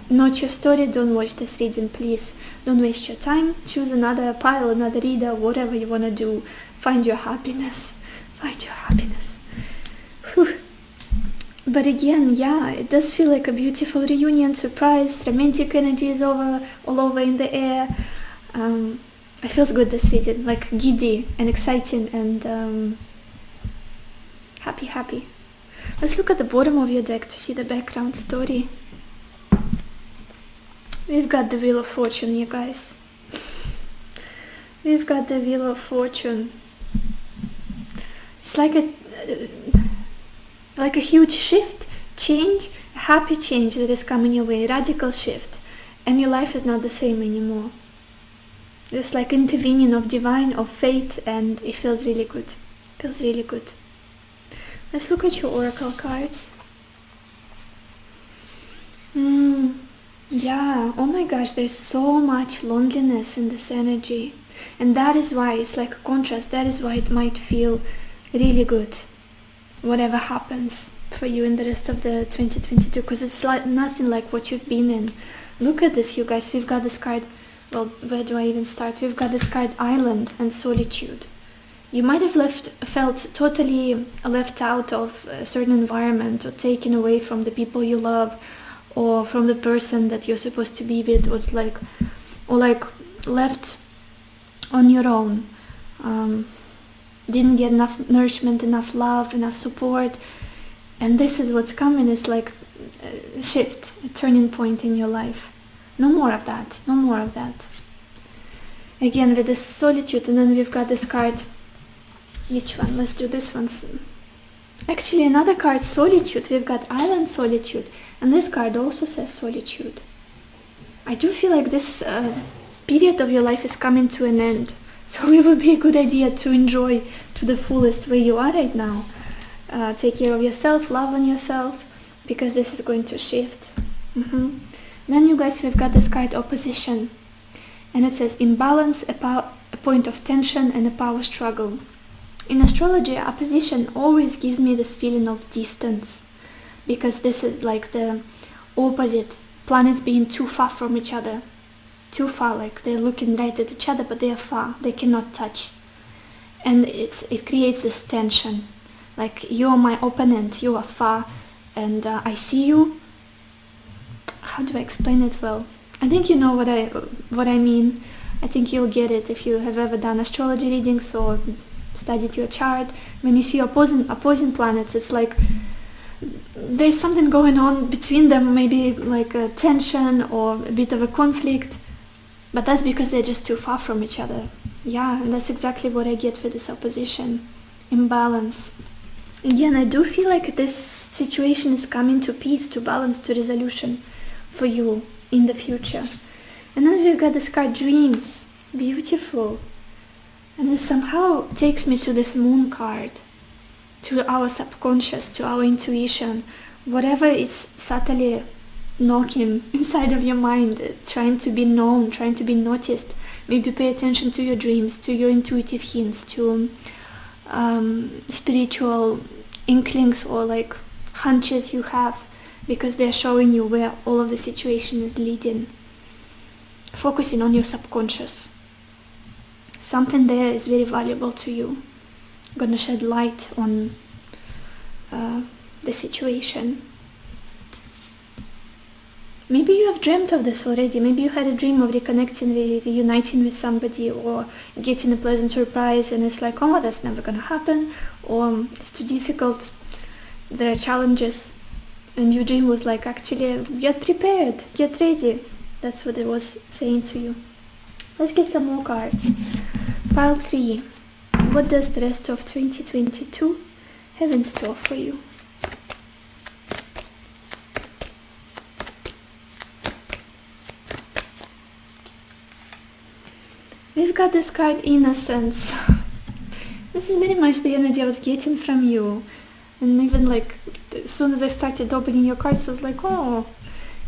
Not your story, don't watch this reading, please. Don't waste your time, choose another pile, another reader, whatever you want to do. Find your happiness. Find your happiness. Whew. But again, yeah, it does feel like a beautiful reunion, surprise, romantic energy is all over in the air. It feels good, this reading, like giddy and exciting and happy. Let's look at the bottom of your deck to see the background story. We've got the Wheel of Fortune, you guys. We've got the Wheel of Fortune. It's like a huge shift, change, a happy change that is coming your way, radical shift, and your life is not the same anymore. It's like intervening of divine, of fate, and it feels really good. Feels really good. Let's look at your oracle cards. Yeah, oh my gosh, there's so much loneliness in this energy, and that is why it's like a contrast. That is why it might feel really good, whatever happens for you in the rest of the 2022, because it's like nothing like what you've been in. Look at this, you guys. We've got this card. Well, where do I even start? We've got this card, Island and Solitude. You might have felt totally left out of a certain environment or taken away from the people you love or from the person that you're supposed to be with, or left on your own. Didn't get enough nourishment, enough love, enough support. And this is what's coming. It's like a shift, a turning point in your life. No more of that. No more of that. Again, with this Solitude, and then we've got this card. Which one? Let's do this one. Actually, another card, Solitude. We've got Island, Solitude. And this card also says Solitude. I do feel like this period of your life is coming to an end. So it would be a good idea to enjoy to the fullest where you are right now. Take care of yourself, love on yourself, because this is going to shift. Then you guys, we've got this card, Opposition. And it says imbalance, a point of tension and a power struggle. In astrology, opposition always gives me this feeling of distance, because this is like the opposite, planets being too far from each other. too far, like they're looking right at each other, but they are far, they cannot touch. And it creates this tension, like you are my opponent, you are far, and I see you. How do I explain it well? I think you know what I mean. I think you'll get it if you have ever done astrology readings or studied your chart. When you see opposing planets, it's like there's something going on between them, maybe like a tension or a bit of a conflict, but that's because they're just too far from each other. Yeah, and that's exactly what I get with this opposition. Imbalance. Again, I do feel like this situation is coming to peace, to balance, to resolution for you in the future. And then we've got this card, dreams. Beautiful. And this somehow takes me to this moon card, to our subconscious, to our intuition, whatever is subtly knocking inside of your mind, trying to be known, trying to be noticed. Maybe pay attention to your dreams, to your intuitive hints, to spiritual inklings or like hunches you have, because they're showing you where all of the situation is leading. Focusing on your subconscious. Something there is very valuable to you. Gonna shed light on the situation. Maybe you have dreamt of this already. Maybe you had a dream of reconnecting, reuniting with somebody, or getting a pleasant surprise, and it's like, oh, that's never gonna happen, or it's too difficult, there are challenges, and your dream was like, actually, get prepared, get ready. That's what it was saying to you. Let's get some more cards. Pile 3. What does the rest of 2022 have in store for you? We've got this card, Innocence. This is very much the energy I was getting from you. And even like, as soon as I started opening your cards, I was like, oh,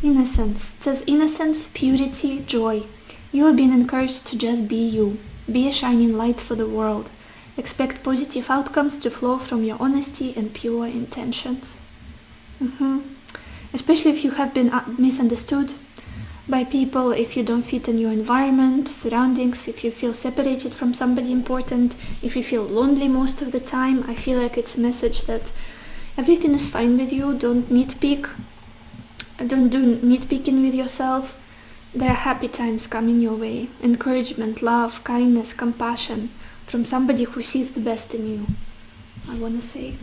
innocence. It says innocence, purity, joy. You are being encouraged to just be you. Be a shining light for the world. Expect positive outcomes to flow from your honesty and pure intentions. Especially if you have been misunderstood by people, if you don't fit in your environment, surroundings, if you feel separated from somebody important, if you feel lonely most of the time, I feel like it's a message that everything is fine with you. Don't nitpick. Don't do nitpicking with yourself. There are happy times coming your way. Encouragement, love, kindness, compassion from somebody who sees the best in you, I want to say.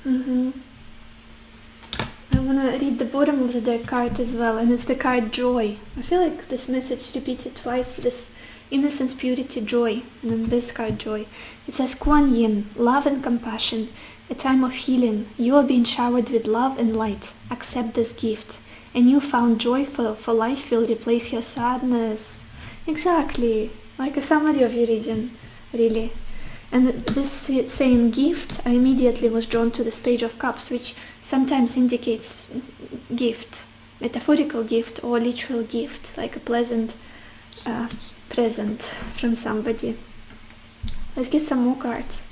I want to read the bottom of the deck card as well, and it's the card Joy. I feel like this message repeated twice, this innocence, purity, joy, and then this card Joy. It says Kuan Yin, love and compassion, a time of healing. You are being showered with love and light. Accept this gift. A newfound joy for life will replace your sadness. Exactly, like a summary of your reading, really. And this saying gift, I immediately was drawn to this Page of Cups, which sometimes indicates gift, metaphorical gift or literal gift, like a pleasant present from somebody. Let's get some more cards.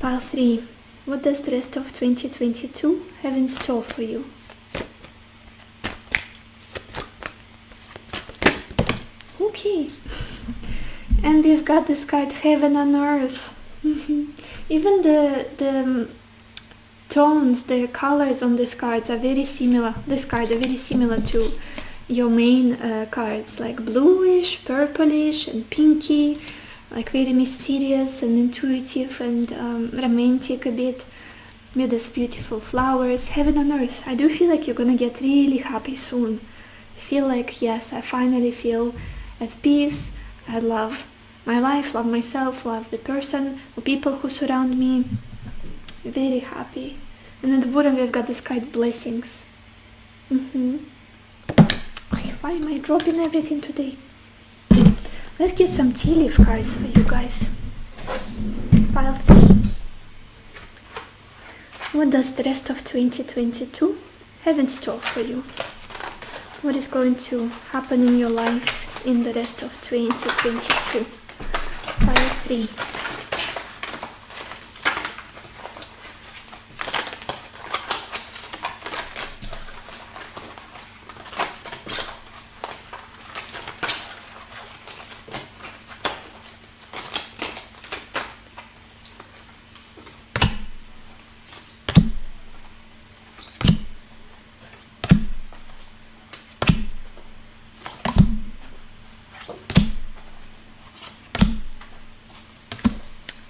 Pile 3. What does the rest of 2022 have in store for you? Okay. And we've got this card, Heaven on Earth. Even the tones, the colors on these cards are very similar. This card are very similar to your main cards, like bluish, purplish, and pinky, like very mysterious and intuitive and romantic a bit, with these beautiful flowers. Heaven on Earth. I do feel like you're gonna get really happy soon. I feel like, yes, I finally feel at peace. I love my life, love myself, love the person or people who surround me. Very happy. And at the bottom we've got this card, Blessings. Why am I dropping everything today? Let's get some tea leaf cards for you guys. Pile 3. What does the rest of 2022 have in store for you? What is going to happen in your life in the rest of 2022? Pile 3.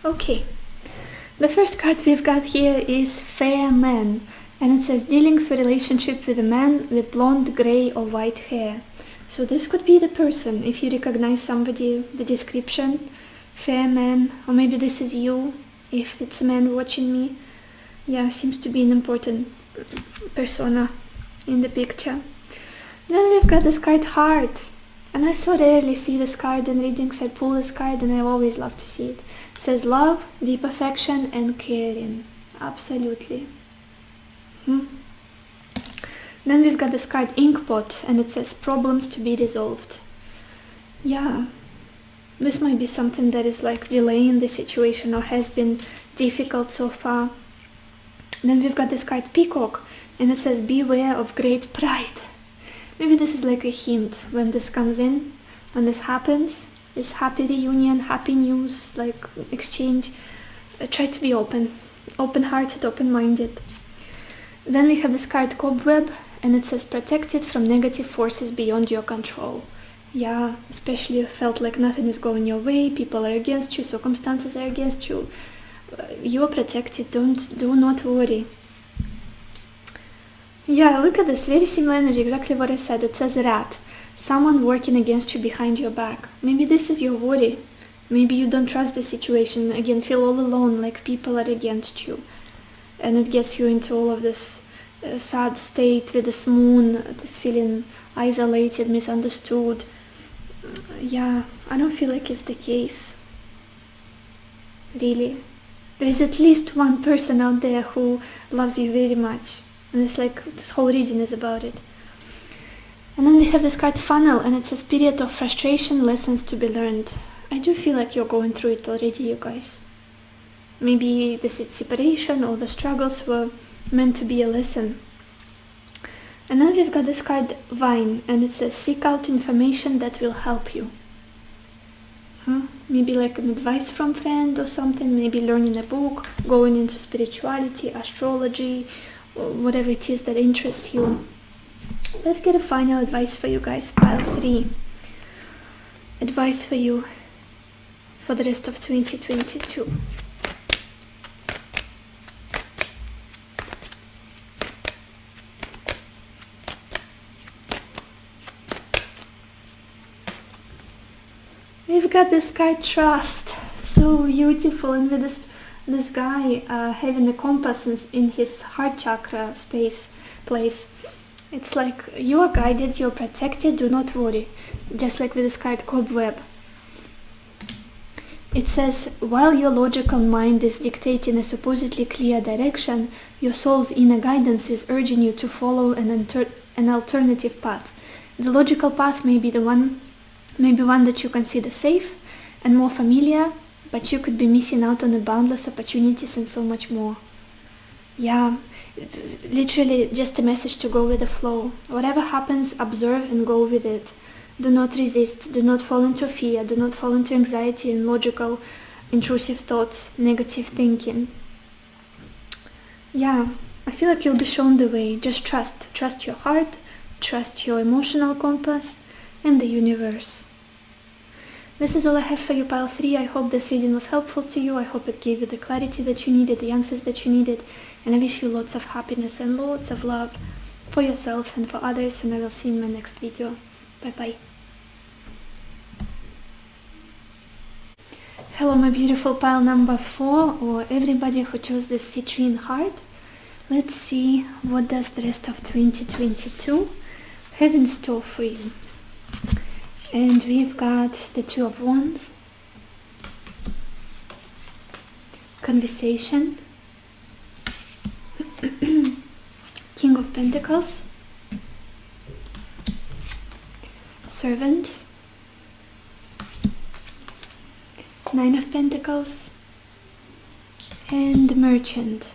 Okay, the first card we've got here is Fair Man, and it says dealings with relationship with a man with blonde, grey or white hair. So this could be the person, if you recognize somebody, the description, fair man, or maybe this is you, if it's a man watching me. Yeah, seems to be an important persona in the picture. Then we've got this card Heart, and I so rarely see this card in readings. I pull this card and I always love to see it. It says love, deep affection and caring. Absolutely. Then we've got this card Inkpot, and it says problems to be resolved. Yeah, this might be something that is like delaying the situation or has been difficult so far. Then we've got this card Peacock, and it says beware of great pride. Maybe this is like a hint when this comes in, when this happens, this happy reunion, happy news, like exchange. Try to be open-hearted, open-minded. Then we have this card Cobweb, and it says protected from negative forces beyond your control. Yeah, especially if you felt like nothing is going your way, people are against you, circumstances are against you. You're protected, do not worry. Yeah, look at this, very similar energy, exactly what I said. It says Rat, someone working against you behind your back. Maybe this is your worry. Maybe you don't trust the situation, again, feel all alone, like people are against you. And it gets you into all of this sad state with this moon, this feeling isolated, misunderstood. Yeah, I don't feel like it's the case. Really. There is at least one person out there who loves you very much. And it's like this whole reading is about it. And then we have this card Funnel, and it says period of frustration, lessons to be learned. I do feel like you're going through it already, you guys. Maybe the separation or the struggles were meant to be a lesson. And then we've got this card Vine, and it says seek out information that will help you. Maybe like an advice from friend or something, maybe learning a book, going into spirituality, astrology, or whatever it is that interests you. Let's get a final advice for you guys, pile 3. Advice for you for the rest of 2022. We've got this card Trust, so beautiful, and with this guy having a compass in his heart chakra place. It's like you are guided, you're protected, do not worry. Just like with this card Cobweb. It says, while your logical mind is dictating a supposedly clear direction, your soul's inner guidance is urging you to follow an alternative path. The logical path may be one that you consider safe and more familiar, but you could be missing out on the boundless opportunities and so much more. Yeah, literally just a message to go with the flow. Whatever happens, observe and go with it. Do not resist, do not fall into fear, do not fall into anxiety and logical, intrusive thoughts, negative thinking. Yeah, I feel like you'll be shown the way. Just trust your heart, trust your emotional compass and the universe. This is all I have for you, pile 3. I hope this reading was helpful to you. I hope it gave you the clarity that you needed, the answers that you needed, and I wish you lots of happiness and lots of love for yourself and for others, and I will see you in my next video. Bye bye. Hello my beautiful pile number 4, or everybody who chose the citrine heart. Let's see what does the rest of 2022 have in store for you. And we've got the Two of Wands, Conversation, King of Pentacles, Servant, Nine of Pentacles, and the Merchant.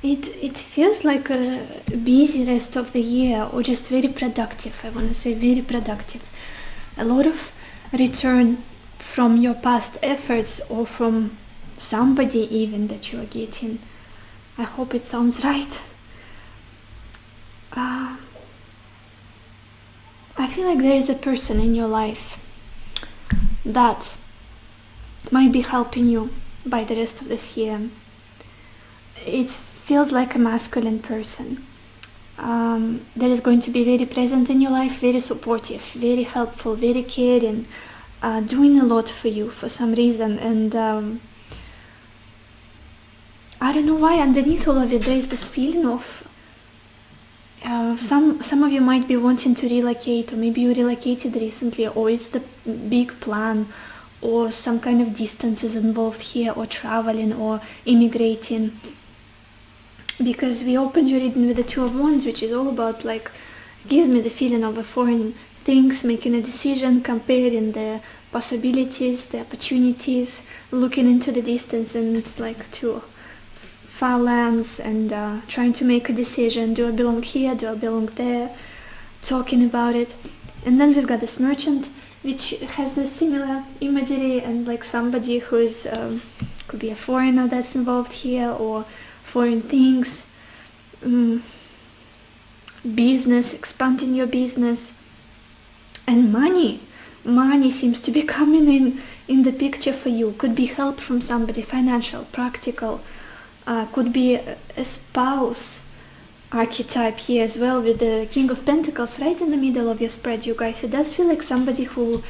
It feels like a busy rest of the year, or just very productive. I want to say very productive. A lot of return from your past efforts, or from somebody even that you are getting. I hope it sounds right. I feel like there is a person in your life that might be helping you by the rest of this year. It feels like a masculine person that is going to be very present in your life, very supportive, very helpful, very caring, doing a lot for you for some reason. And I don't know why underneath all of it there is this feeling of some of you might be wanting to relocate, or maybe you relocated recently, or it's the big plan, or some kind of distance is involved here, or traveling, or immigrating. Because we opened your reading with the Two of Wands, which is all about, like, gives me the feeling of a foreign things, making a decision, comparing the possibilities, the opportunities, looking into the distance and like to far lands, and trying to make a decision. Do I belong here? Do I belong there? Talking about it. And then we've got this Merchant, which has the similar imagery, and like somebody who is could be a foreigner that's involved here, or foreign things, business, expanding your business, and money seems to be coming in the picture for you. Could be help from somebody, financial, practical, could be a spouse archetype here as well, with the King of Pentacles right in the middle of your spread, you guys. It does feel like somebody who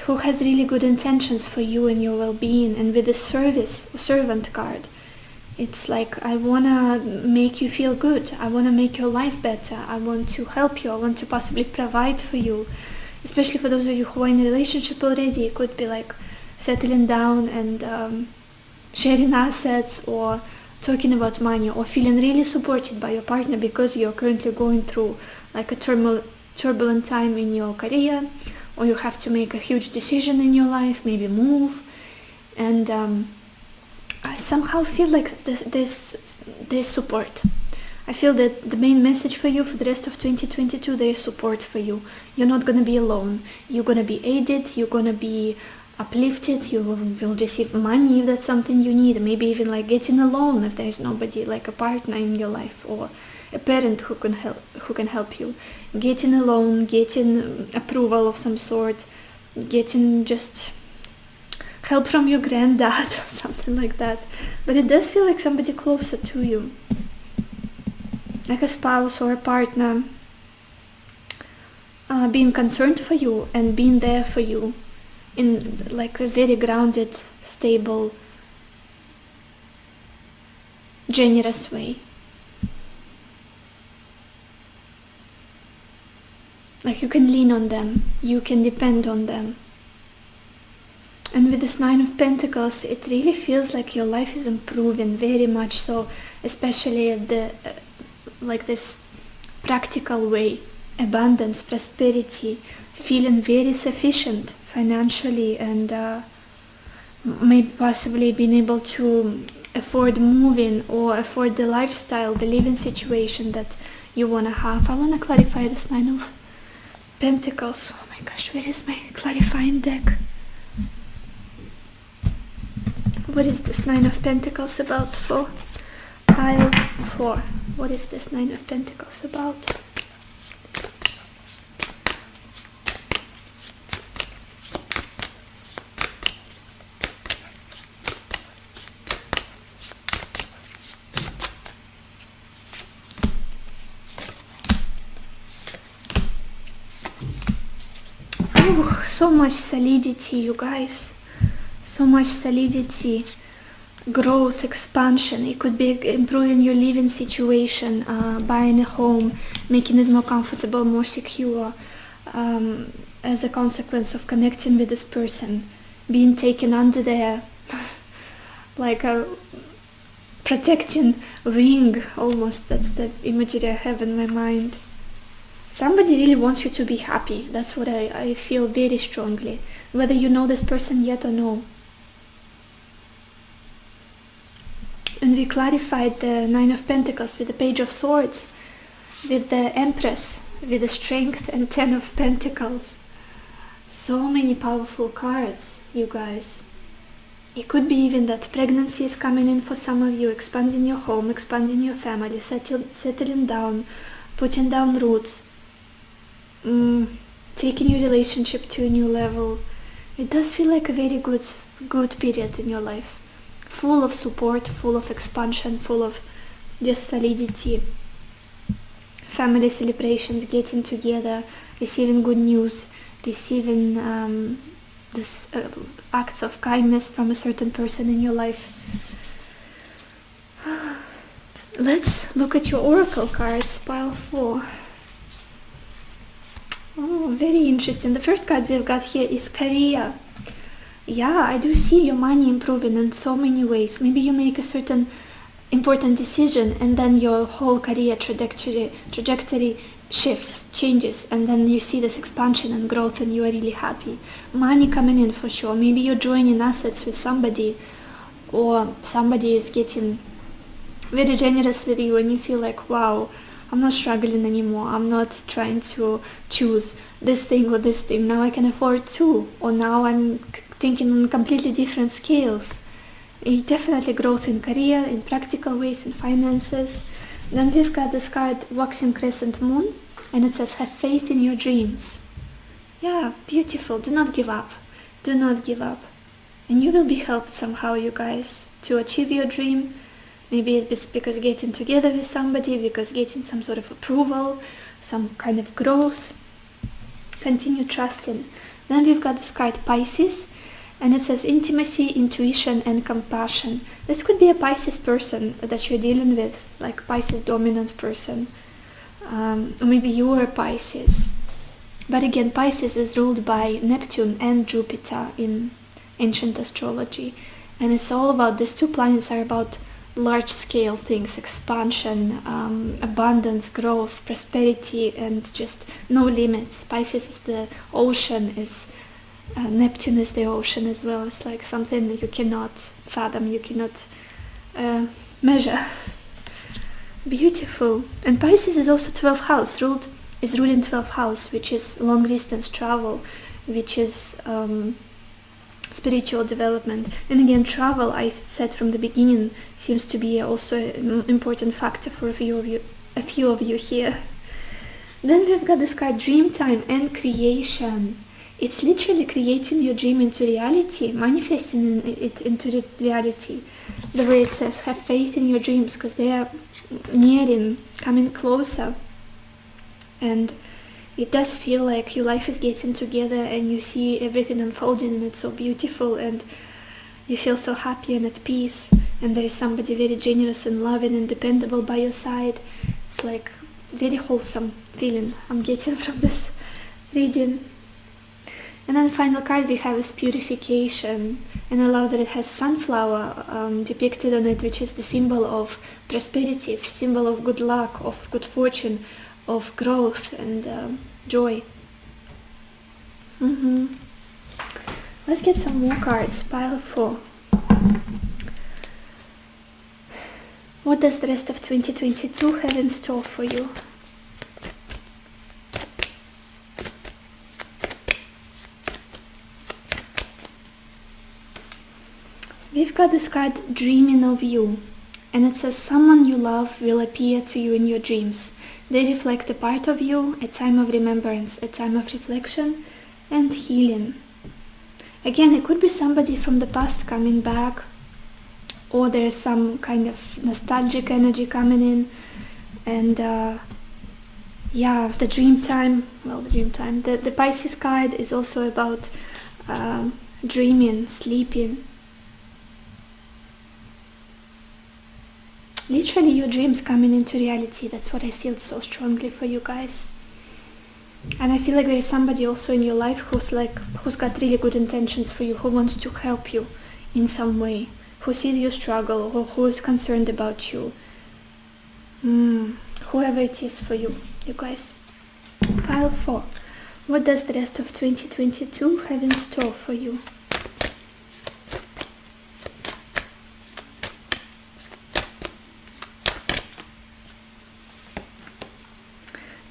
has really good intentions for you and your well-being. And with the servant card, it's like, I want to make you feel good, I want to make your life better, I want to help you, I want to possibly provide for you. Especially for those of you who are in a relationship already, it could be like settling down and sharing assets, or talking about money, or feeling really supported by your partner because you're currently going through like a turbulent time in your career, or you have to make a huge decision in your life, maybe move. And I somehow feel like there's support. I feel that the main message for you for the rest of 2022, there is support for you. You're not going to be alone. You're going to be aided, you're going to be uplifted, you will receive money if that's something you need, maybe even like getting a loan if there's nobody, like a partner in your life, or a parent who can help you, getting a loan, getting approval of some sort, getting just help from your granddad or something like that. But it does feel like somebody closer to you, like a spouse or a partner, being concerned for you and being there for you in like a very grounded, stable, generous way. Like you can lean on them, you can depend on them. And with this Nine of Pentacles, it really feels like your life is improving very much so, especially the like this practical way, abundance, prosperity, feeling very sufficient financially, and maybe possibly being able to afford moving or afford the lifestyle, the living situation that you want to have. I want to clarify this Nine of Pentacles. Oh my gosh, where is my clarifying deck? What is this Nine of Pentacles about for pile 4? What is this Nine of Pentacles about? So much solidity, you guys. So much solidity, growth, expansion. It could be improving your living situation, buying a home, making it more comfortable, more secure, as a consequence of connecting with this person, being taken under their like a protecting wing almost. That's the imagery I have in my mind. Somebody really wants you to be happy. That's what I feel very strongly, whether you know this person yet or no. And we clarified the Nine of Pentacles with the Page of Swords, with the Empress, with the Strength, and Ten of Pentacles. So many powerful cards, you guys. It could be even that pregnancy is coming in for some of you, expanding your home, expanding your family, settling down, putting down roots, taking your relationship to a new level. It does feel like a very good period in your life, full of support, full of expansion, full of just solidity, family celebrations, getting together, receiving good news, receiving acts of kindness from a certain person in your life. Let's look at your oracle cards, pile 4. Oh, very interesting. The first card we've got here is career. Yeah, I do see your money improving in so many ways. Maybe you make a certain important decision and then your whole career trajectory shifts, changes, and then you see this expansion and growth and you are really happy. Money coming in for sure. Maybe you're joining assets with somebody, or somebody is getting very generous with you and you feel like, wow, I'm not struggling anymore. I'm not trying to choose this thing or this thing. Now I can afford two, or now I'm thinking on completely different scales. Definitely growth in career, in practical ways, in finances. Then we've got this card, waxing crescent moon, and it says, have faith in your dreams. Yeah, beautiful. Do not give up. Do not give up. And you will be helped somehow, you guys, to achieve your dream. Maybe it's because getting together with somebody, because getting some sort of approval, some kind of growth. Continue trusting. Then we've got this card, Pisces, and it says intimacy, intuition, and compassion. This could be a Pisces person that you're dealing with, like Pisces dominant person. Or maybe you are a Pisces. But again, Pisces is ruled by Neptune and Jupiter in ancient astrology. And it's all about, these two planets are about large-scale things, expansion, abundance, growth, prosperity, and just no limits. Pisces is the ocean, Neptune is the ocean as well. It's like something that you cannot fathom, you cannot measure. Beautiful. And Pisces is also 12th house, is ruling 12th house, which is long-distance travel, which is spiritual development. And again, travel, I said from the beginning, seems to be also an important factor for a few of you here. Then we've got this card, dream time and creation. It's literally creating your dream into reality, manifesting it into reality. The way it says, have faith in your dreams, because they are coming closer. And it does feel like your life is getting together and you see everything unfolding and it's so beautiful and you feel so happy and at peace, and there is somebody very generous and loving and dependable by your side. It's like very wholesome feeling I'm getting from this reading. And then the final card we have is purification, and I love that it has sunflower depicted on it, which is the symbol of prosperity, symbol of good luck, of good fortune, of growth and joy. Let's get some more cards. Pile 4. What does the rest of 2022 have in store for you? We've got this card, dreaming of you, and it says someone you love will appear to you in your dreams. They reflect a part of you, a time of remembrance, a time of reflection and healing. Again, it could be somebody from the past coming back, or there's some kind of nostalgic energy coming in. And the dream time, the Pisces card is also about dreaming, sleeping. Literally your dreams coming into reality. That's what I feel so strongly for you guys. And I feel like there is somebody also in your life who's got really good intentions for you, who wants to help you in some way, who sees your struggle, or who is concerned about you. Whoever it is for you, you guys. Pile 4. What does the rest of 2022 have in store for you?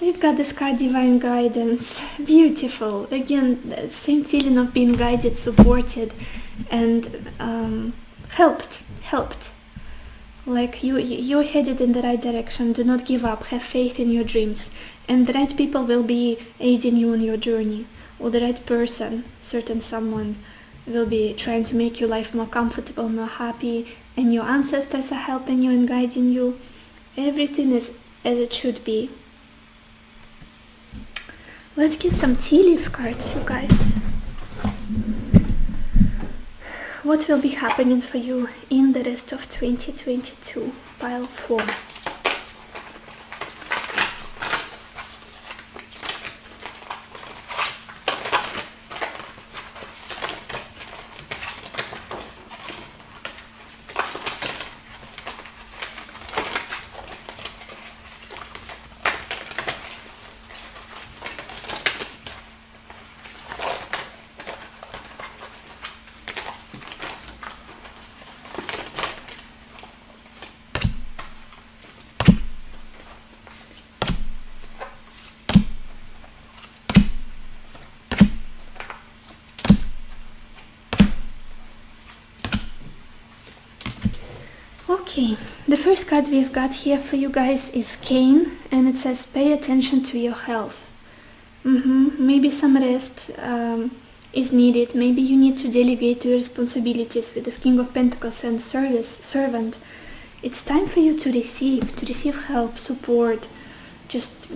We've got this card, divine guidance. Beautiful. Again, the same feeling of being guided, supported, and helped. Like you're headed in the right direction. Do not give up. Have faith in your dreams, and the right people will be aiding you on your journey, or the right person, certain someone, will be trying to make your life more comfortable, more happy, and your ancestors are helping you and guiding you. Everything is as it should be. Let's get some tea leaf cards, you guys. What will be happening for you in the rest of 2022? Pile 4. Okay, the first card we've got here for you guys is Cane, and it says pay attention to your health. Maybe some rest is needed. Maybe you need to delegate your responsibilities with this King of Pentacles and servant. It's time for you to receive help, support, just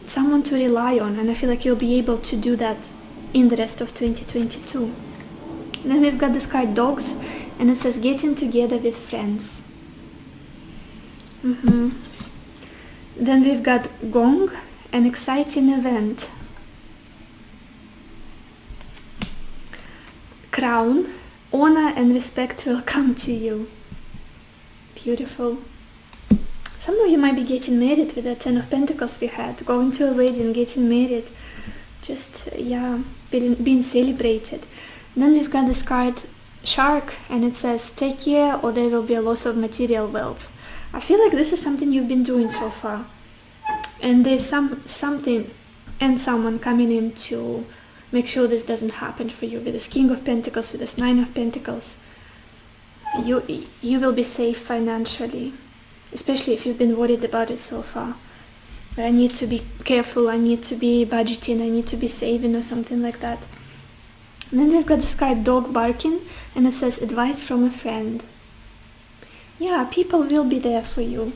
someone to rely on, and I feel like you'll be able to do that in the rest of 2022. Then we've got this card Dogs, and it says getting together with friends. Then we've got Gong, an exciting event. Crown, honor and respect will come to you. Beautiful. Some of you might be getting married with the 10 of Pentacles we had, going to a wedding, getting married, just being celebrated. Then we've got this card Shark, and it says take care or there will be a loss of material wealth. I feel like this is something you've been doing so far, and there's something and someone coming in to make sure this doesn't happen for you. With this King of Pentacles, with this 9 of Pentacles, you will be safe financially, especially if you've been worried about it so far. I need to be careful, I need to be budgeting, I need to be saving or something like that. And then we've got this card Dog Barking, and it says advice from a friend. Yeah, people will be there for you.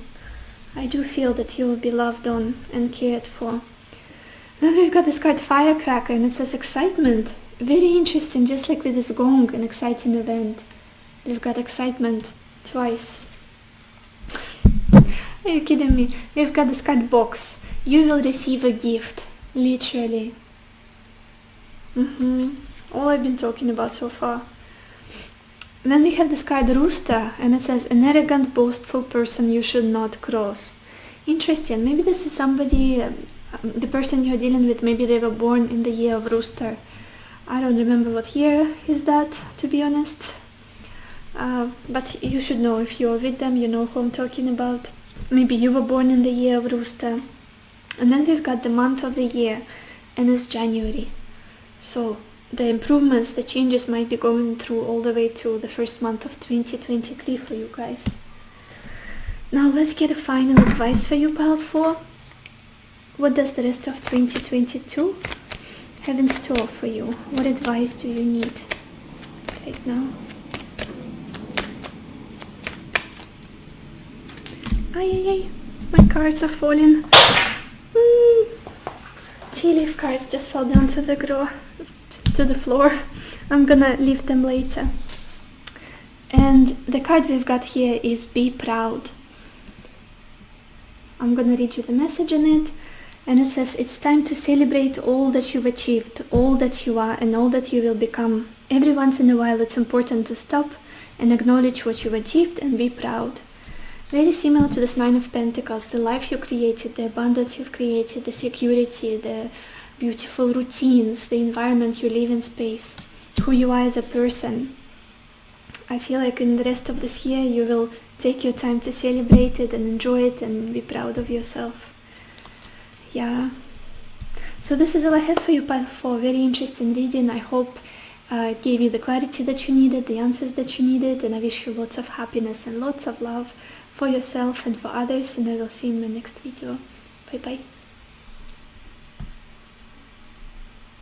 I do feel that you will be loved on and cared for. Then we've got this card Firecracker, and it says excitement. Very interesting, just like with this Gong, an exciting event. We've got excitement twice. Are you kidding me? We've got this card Box. You will receive a gift, literally. All I've been talking about so far. And then we have this card Rooster, and it says an arrogant, boastful person you should not cross. Interesting. Maybe this is somebody, the person you're dealing with, maybe they were born in the year of Rooster. I don't remember what year is that, to be honest. But you should know, if you're with them, you know who I'm talking about. Maybe you were born in the year of Rooster. And then we've got the month of the year, and it's January. So the improvements, the changes might be going through all the way to the first month of 2023 for you guys. Now let's get a final advice for you, pile 4. What does the rest of 2022 have in store for you? What advice do you need right now? Ay, my cards are falling. Tea leaf cards just fell down to the floor. I'm gonna leave them later. And the card we've got here is Be Proud. I'm gonna read you the message in it, and it says it's time to celebrate all that you've achieved, all that you are, and all that you will become. Every once in a while it's important to stop and acknowledge what you've achieved and be proud. Very similar to this 9 of Pentacles, the life you created, the abundance you've created, the security, the beautiful routines, the environment you live in space, who you are as a person. I feel like in the rest of this year you will take your time to celebrate it and enjoy it and be proud of yourself. Yeah. So this is all I have for you, pile 4. Very interesting reading. I hope it gave you the clarity that you needed, the answers that you needed, and I wish you lots of happiness and lots of love for yourself and for others, and I will see you in my next video. Bye bye.